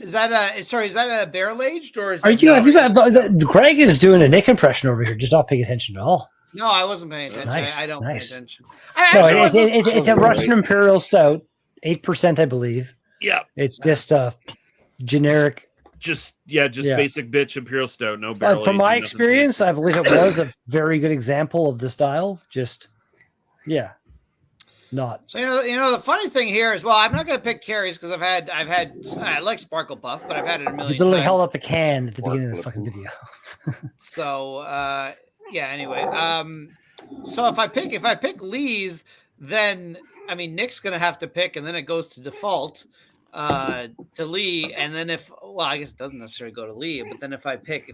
Is that a barrel aged or is? Are that you? Have you got? Greg is doing a Nick impression over here. Just not paying attention at all. No, I wasn't paying attention. Nice, I don't nice. pay attention. No, Actually, I was listening- it's a Russian Imperial Stout, 8%, I believe. Yeah, It's just a generic. just Yeah. basic bitch Imperial Stout. No barrel. From aged, my nothing experience, fancy. I believe it was a very good example of the style. Just, yeah, not. So you know the funny thing here is, well, I'm not going to pick Carrie's because I like Sparkle Puff, but I've had it a He million literally times. held up a can at the beginning of the fucking video. So yeah. Anyway, so if I pick Lee's, then I mean Nick's gonna have to pick, and then it goes to default to Lee, and then I guess it doesn't necessarily go to Lee, but then if I pick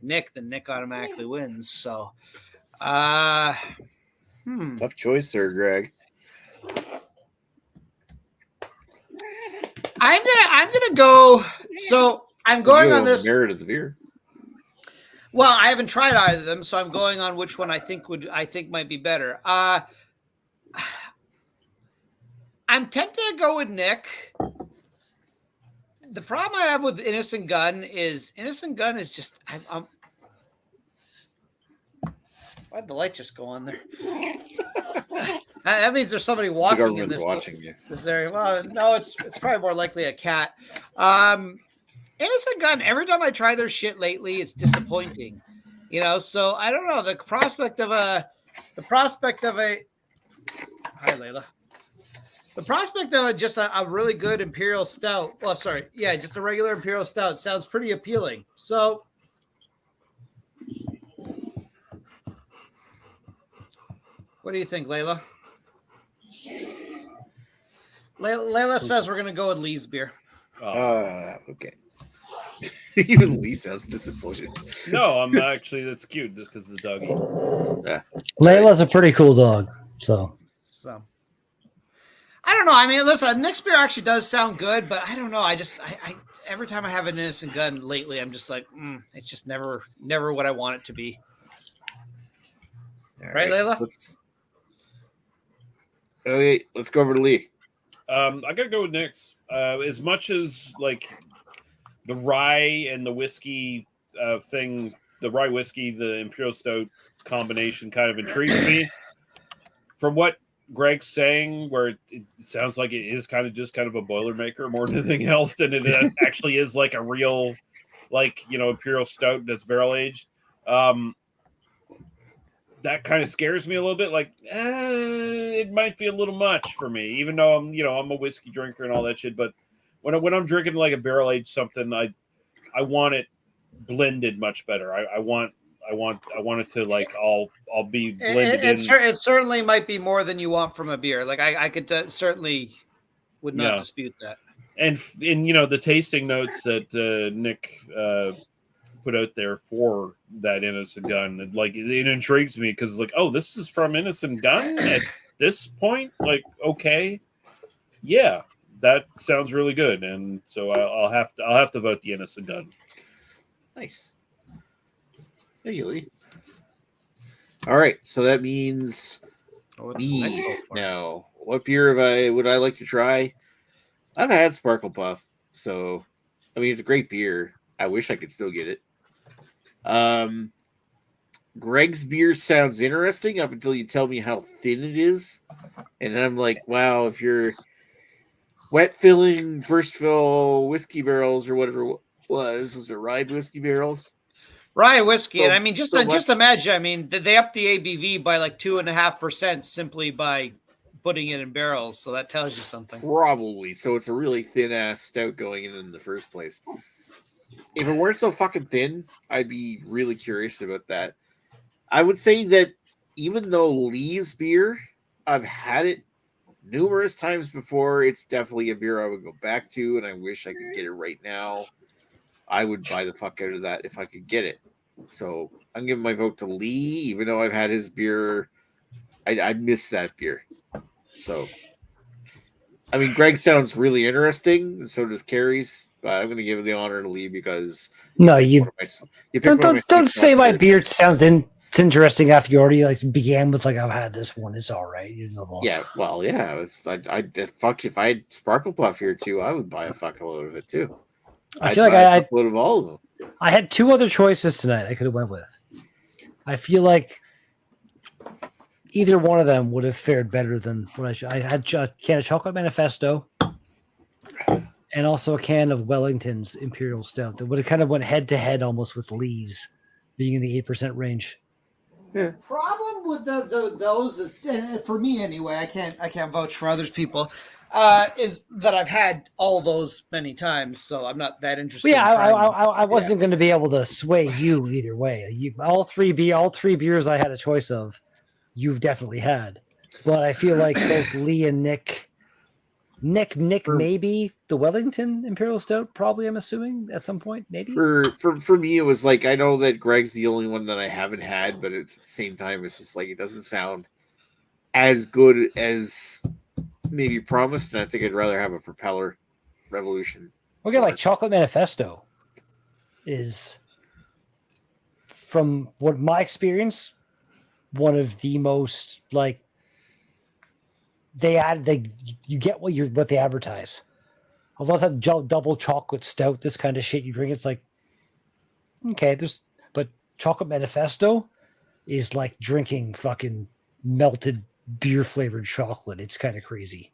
Nick, then Nick automatically wins. So, Tough choice there, Greg. I'm gonna go. So I'm going You on have the this. merit of the beer. Well, I haven't tried either of them, so I'm going on which one I think might be better. I'm tempted to go with Nick. The problem I have with Innocent Gun is just why'd the light just go on there? That means there's somebody The walking in government's this watching you. this area. Well, no, it's probably more likely a cat. Innocent Gun, every time I try their shit lately, it's disappointing. You know, so I don't know. The prospect of a hi Layla. The prospect of just a really good Imperial Stout. Well, sorry, yeah, just a regular Imperial Stout sounds pretty appealing. So what do you think, Layla? Layla says we're gonna go with Lee's beer. Okay. Even Lee sounds disappointed. No, I'm actually that's cute just because of the doggy. Layla's a pretty cool dog. So So I don't know. I mean, listen, Nick's beer actually does sound good, but I don't know. I every time I have an Innocent Gun lately, I'm just like, it's just never what I want it to be. All Right, Layla? Let's go over to Lee. I gotta go with Nick's. As much as like the rye and the whiskey thing, the rye whiskey, the Imperial Stout combination kind of intrigues me. From what Greg's saying, where it sounds like it is kind of a Boilermaker more than anything else, than it actually is like a real, like, you know, Imperial Stout that's barrel aged. That kind of scares me a little bit. Like, it might be a little much for me, even though I'm a whiskey drinker and all that shit. But when I'm drinking like a barrel aged something, I want it blended much better. I want it to like all be blended in. It certainly might be more than you want from a beer. Like I could certainly would not dispute that. And you know, the tasting notes that Nick put out there for that Innocent Gun, like it intrigues me because like, oh, this is from Innocent Gun. this point, like, okay, yeah, that sounds really good, and so I'll have to vote the Innocent Gun. Nice. Thank you, Lee. All right, so that means What's the next me vote for? now. What beer would I like to try? I've had Sparkle Puff, so I mean it's a great beer. I wish I could still get it. Greg's beer sounds interesting up until you tell me how thin it is, and I'm like, wow, if you're wet filling first fill whiskey barrels or whatever it was it rye whiskey barrels? Rye whiskey, So- and I mean, just so much- imagine. I mean, they upped the ABV by like 2.5% simply by putting it in barrels. So that tells you something. Probably. So it's a really thin ass stout going in the first place. If it weren't so fucking thin, I'd be really curious about that. I would say that even though Lee's beer, I've had it numerous times before, it's definitely a beer I would go back to, and I wish I could get it right now. I would buy the fuck out of that if I could get it. So I'm giving my vote to Lee, even though I've had his beer. I miss that beer. So, I mean, Greg sounds really interesting, and so does Carrie's. But I'm going to give the honor to Lee because No, picked you one of my- don't sweet say spot my beers. beer sounds it's interesting after you already like began with like I've had this one. It's all right. You know. Yeah, well, yeah. It's I fuck if I had Sparkle Puff here too, I would buy a fucking load of it too. I feel like I load of all of them. I had two other choices tonight I could have went with. I feel like either one of them would have fared better than what I should. I had a can of Chocolate Manifesto and also a can of Wellington's Imperial Stout that would have kind of went head to head almost with Lee's being in the 8% range. Problem with those is, for me anyway, I can't vouch for others people. Is that I've had all those many times, so I'm not that interested. Well, yeah, in trying them. I wasn't going to be able to sway you either way. All three beers I had a choice of, you've definitely had. But I feel like both Lee and Nick, maybe the Wellington Imperial Stout, probably. I'm assuming at some point, maybe. For me, it was like I know that Greg's the only one that I haven't had, but at the same time, it's just like it doesn't sound as good as maybe promised, and I think I'd rather have a Propeller Revolution. Okay, like Chocolate Manifesto is, from what my experience, one of the most like you get what they advertise. I love that double chocolate stout, this kind of shit you drink. It's like, okay, but Chocolate Manifesto is like drinking fucking melted beer flavored chocolate. It's kind of crazy.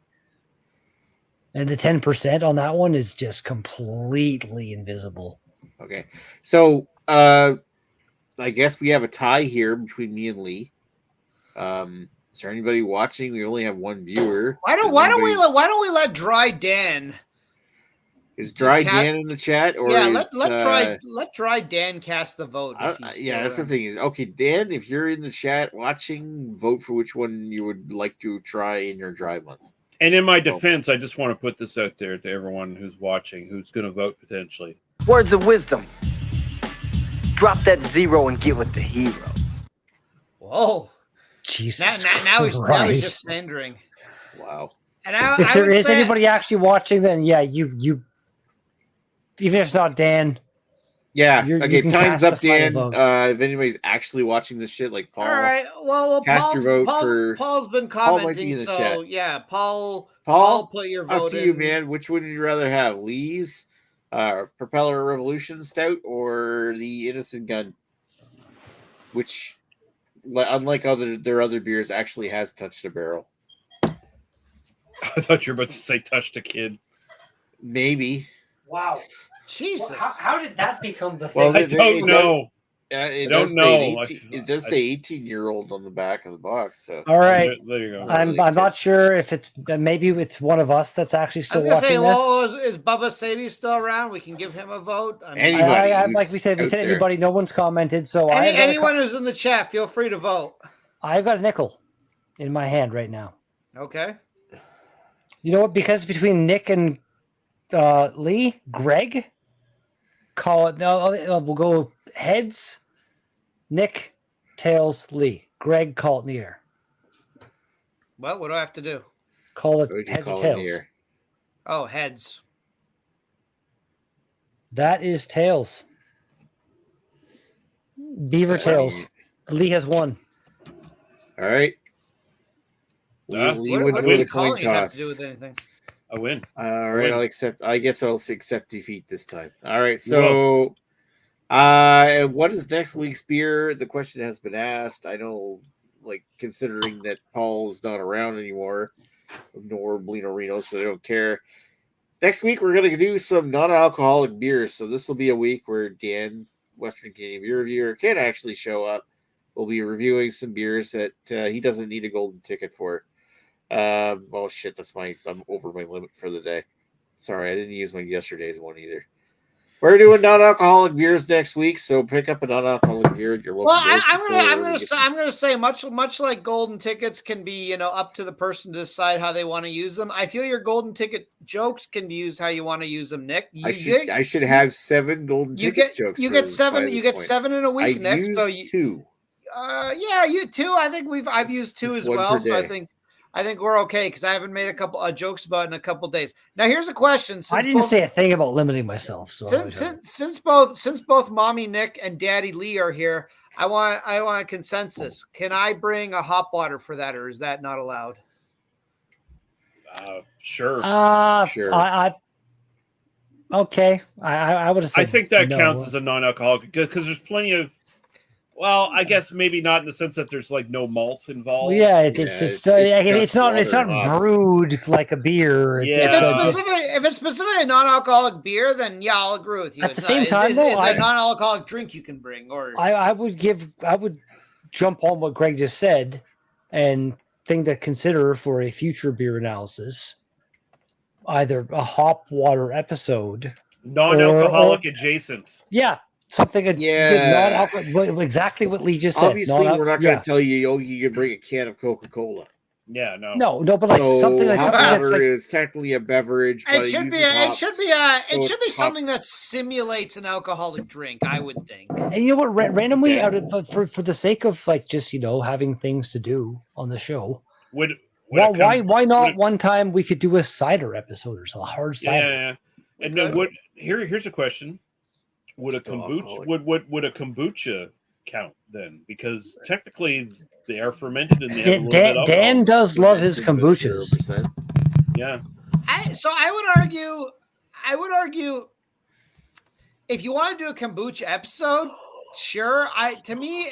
And the 10% on that one is just completely invisible. Okay. So I guess we have a tie here between me and Lee. Is there anybody watching? We only have one viewer. Why don't we let Dry Dan? Is Dry Dan in the chat? Or let Dry Dan cast the vote. That's the thing. Is okay, Dan, if you're in the chat watching, vote for which one you would like to try in your dry month. And in my defense, I just want to put this out there to everyone who's watching, who's going to vote potentially. Words of wisdom. Drop that 0 and get with the hero. Whoa. Jesus now he's just pandering. Wow. And if there is anybody actually watching, then yeah, you even if it's not Dan. Yeah. You okay. can Time's cast up, the final Dan. vote. If anybody's actually watching this shit, like Paul. All right. Well, cast your vote for. Paul's been Paul might be commenting. in the So chat. yeah, Paul, put your vote up to in. you, man. Which one would you rather have, Lee's Propeller Revolution Stout or the Innocent Gun, which, unlike their other beers, actually has touched a barrel? I thought you were about to say touched a kid. Maybe. Wow. Jesus. How did that become the thing? Well, I don't know. It don't does know. say it does say 18-year-old on the back of the box. So. All right. There you go. I'm not sure if maybe it's one of us that's actually I still was gonna say, watching this. is Bubba Sadie still around? We can give him a vote. I mean, Anybody like we said, out there. anybody. No one's commented, so anyone who's in the chat, feel free to vote. I've got a nickel in my hand right now. Okay. You know what? Because between Nick and Lee, Greg, call it. No, we'll go heads. Nick, tails, Lee. Greg, call it in the air. What do I have to do? Call it What would you heads or call it tails. here? Oh, heads. That is tails. Beaver tails. Lee has won. All right. Lee wins with a coin calling it have to do toss. with anything? I win. All right, win. I'll accept. I guess I'll accept defeat this time. All right, You will. so what is next week's beer? The question has been asked. I know, like, considering that Paul's not around anymore, nor Blino Reno, so they don't care. Next week we're gonna do some non-alcoholic beers. So this will be a week where Dan, Western Canadian Beer Reviewer, can actually show up. We'll be reviewing some beers that he doesn't need a golden ticket for. Oh shit, I'm over my limit for the day. Sorry, I didn't use my yesterday's one either. We're doing non-alcoholic beers next week, so pick up a non-alcoholic beer at your local. Well, grocery I'm store. gonna say much like golden tickets can be, up to the person to decide how they want to use them. I feel your golden ticket jokes can be used how you want to use them, Nick. I should have 7 golden ticket jokes. You get 7 in a week, I've Nick. So used 2. Yeah, you too. I think I've used 2 as well. So I think we're okay because I haven't made a couple of jokes about it in a couple of days. Now here's a question. I didn't say a thing about limiting myself. So since both Mommy Nick and Daddy Lee are here, I want a consensus. Can I bring a hop water for that, or is that not allowed? Sure. Sure. Okay. I would have said I think that no. counts as a non-alcoholic because there's plenty of. Well, I guess maybe not in the sense that there's like no malt involved. Well, yeah, it's not brewed like a beer. If it's specifically a non-alcoholic beer, then yeah, I'll agree with you. At the same time, though, it's a non-alcoholic drink you can bring. Or I would jump on what Greg just said, and thing to consider for a future beer analysis, either a hop water episode, non-alcoholic adjacent. Yeah. Something non-alcoholic, exactly what Lee just said. Obviously, we're not going to tell you, you can bring a can of Coca-Cola. Yeah, no, but like something like hot water is technically a beverage. But it should be something that simulates an alcoholic drink, I would think. And you know what? Randomly, for the sake of like just having things to do on the show, why not one time we could do a cider episode or so, a hard cider? Yeah. And here's a question. Would a kombucha count then? Because technically they are fermented and they have a little bit of Dan does love his kombuchas. Yeah. So I would argue if you want to do a kombucha episode, sure. To me,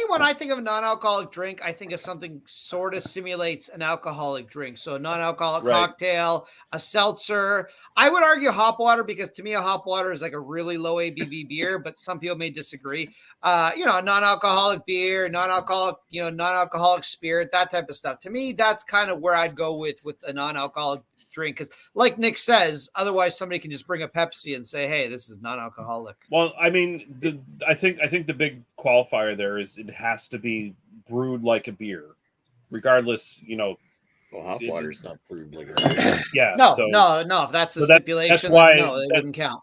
when I think of a non-alcoholic drink, I think of something sort of simulates an alcoholic drink. So a non-alcoholic cocktail, a seltzer. I would argue hop water because to me, a hop water is like a really low ABV beer, but some people may disagree. A non-alcoholic beer, non-alcoholic spirit, that type of stuff. To me, that's kind of where I'd go with a non-alcoholic drink, because like Nick says, otherwise somebody can just bring a Pepsi and say, hey, this is non-alcoholic. Well, I mean, I think the big qualifier there is it has to be brewed like a beer, regardless. Well, hot water's not brewed like a beer. Yeah. No. If that's the stipulation, that's why it wouldn't count.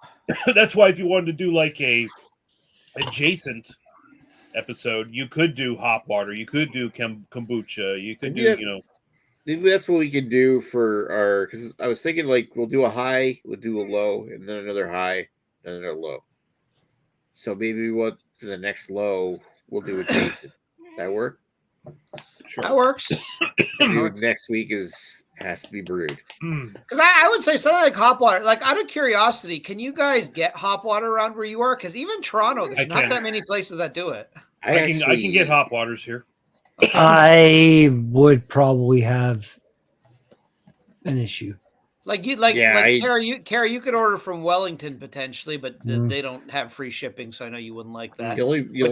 That's why if you wanted to do like a adjacent episode, you could do hop water, you could do kombucha, you could do Maybe that's what we could do for our, because I was thinking like we'll do a high, we'll do a low, and then another high, and another low. So maybe for the next low, we'll do adjacent. That work? Sure. That works. Next week has to be brewed. Because I would say something like hop water. Like out of curiosity, can you guys get hop water around where you are? Because even Toronto, there's not that many places that do it. I can get hop waters here. I would probably have an issue. Carrie, you could order from Wellington potentially, but they don't have free shipping, so I know you wouldn't like that. Bellwoods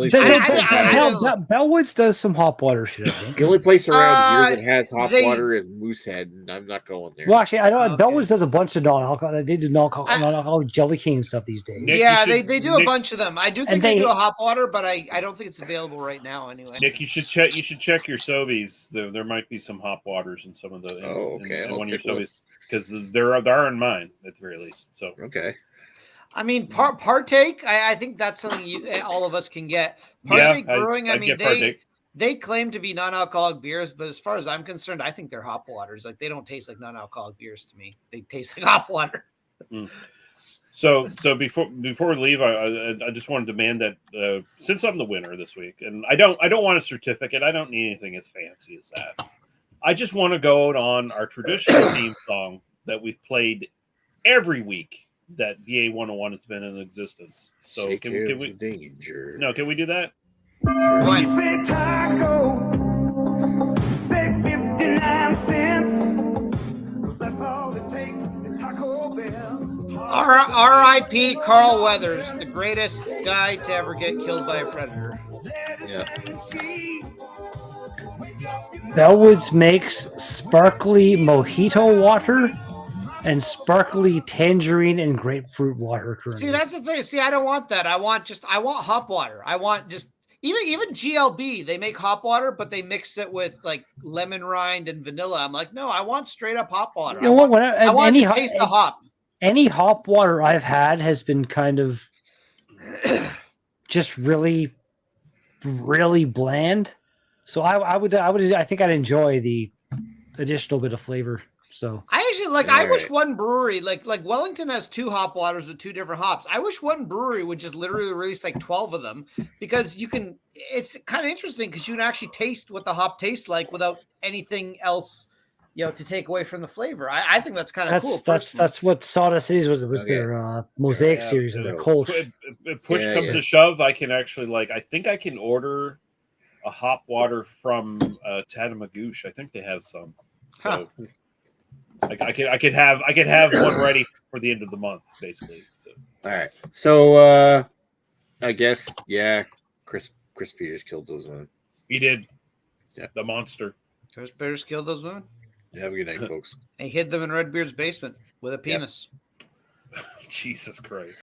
does some hop water shit. I think. The only place around here that has hop water is Moosehead, and I'm not going there. Well, actually, I know Bellwoods does a bunch of non-alcohol. They do non-alcoholic jelly cane stuff these days. Nick, they do a bunch of them. I do think they do a hop water, but I don't think it's available right now anyway. Nick, you should check your Sobeys. There might be some hop waters in some of the in one of your Sobeys, because there are in mine at the very least. So okay. I mean, partake. I think that's something all of us can get. Partake Brewing. I mean, they claim to be non-alcoholic beers, but as far as I'm concerned, I think they're hop waters. Like they don't taste like non-alcoholic beers to me. They taste like hop water. So before we leave, I just want to demand that since I'm the winner this week, and I don't want a certificate. I don't need anything as fancy as that. I just want to go on our traditional theme song that we've played every week that BA101 has been in existence. So can we danger? No, can we do that? R.I.P. Carl Weathers, the greatest guy to ever get killed by a predator. Yeah. Bellwoods makes sparkly mojito water and sparkly tangerine and grapefruit water currently. See, that's the thing. See, I don't want that. I want hop water. I want just even GLB. They make hop water, but they mix it with like lemon rind and vanilla. I'm like, no, I want straight up hop water. You know what? I want to just taste the hop. Any hop water I've had has been kind of just really, really bland. So I think I'd enjoy the additional bit of flavor. So I actually like. I wish one brewery like Wellington has 2 hop waters with 2 different hops. I wish one brewery would just literally release like 12 of them because you can. It's kind of interesting because you can actually taste what the hop tastes like without anything else, to take away from the flavor. I think that's kind of cool. That's what Sawdust Cities was their Mosaic series of the Kolsch. If push comes to shove, I can actually I think I can order a hop water from Tatamagouche. I think they have some. So I could have one ready for the end of the month, basically. So all right. So I guess Chris Peters killed those women. He did. Yeah. The monster. Chris Peters killed those women. Have a good night, folks. And he hid them in Redbeard's basement with a penis. Jesus Christ.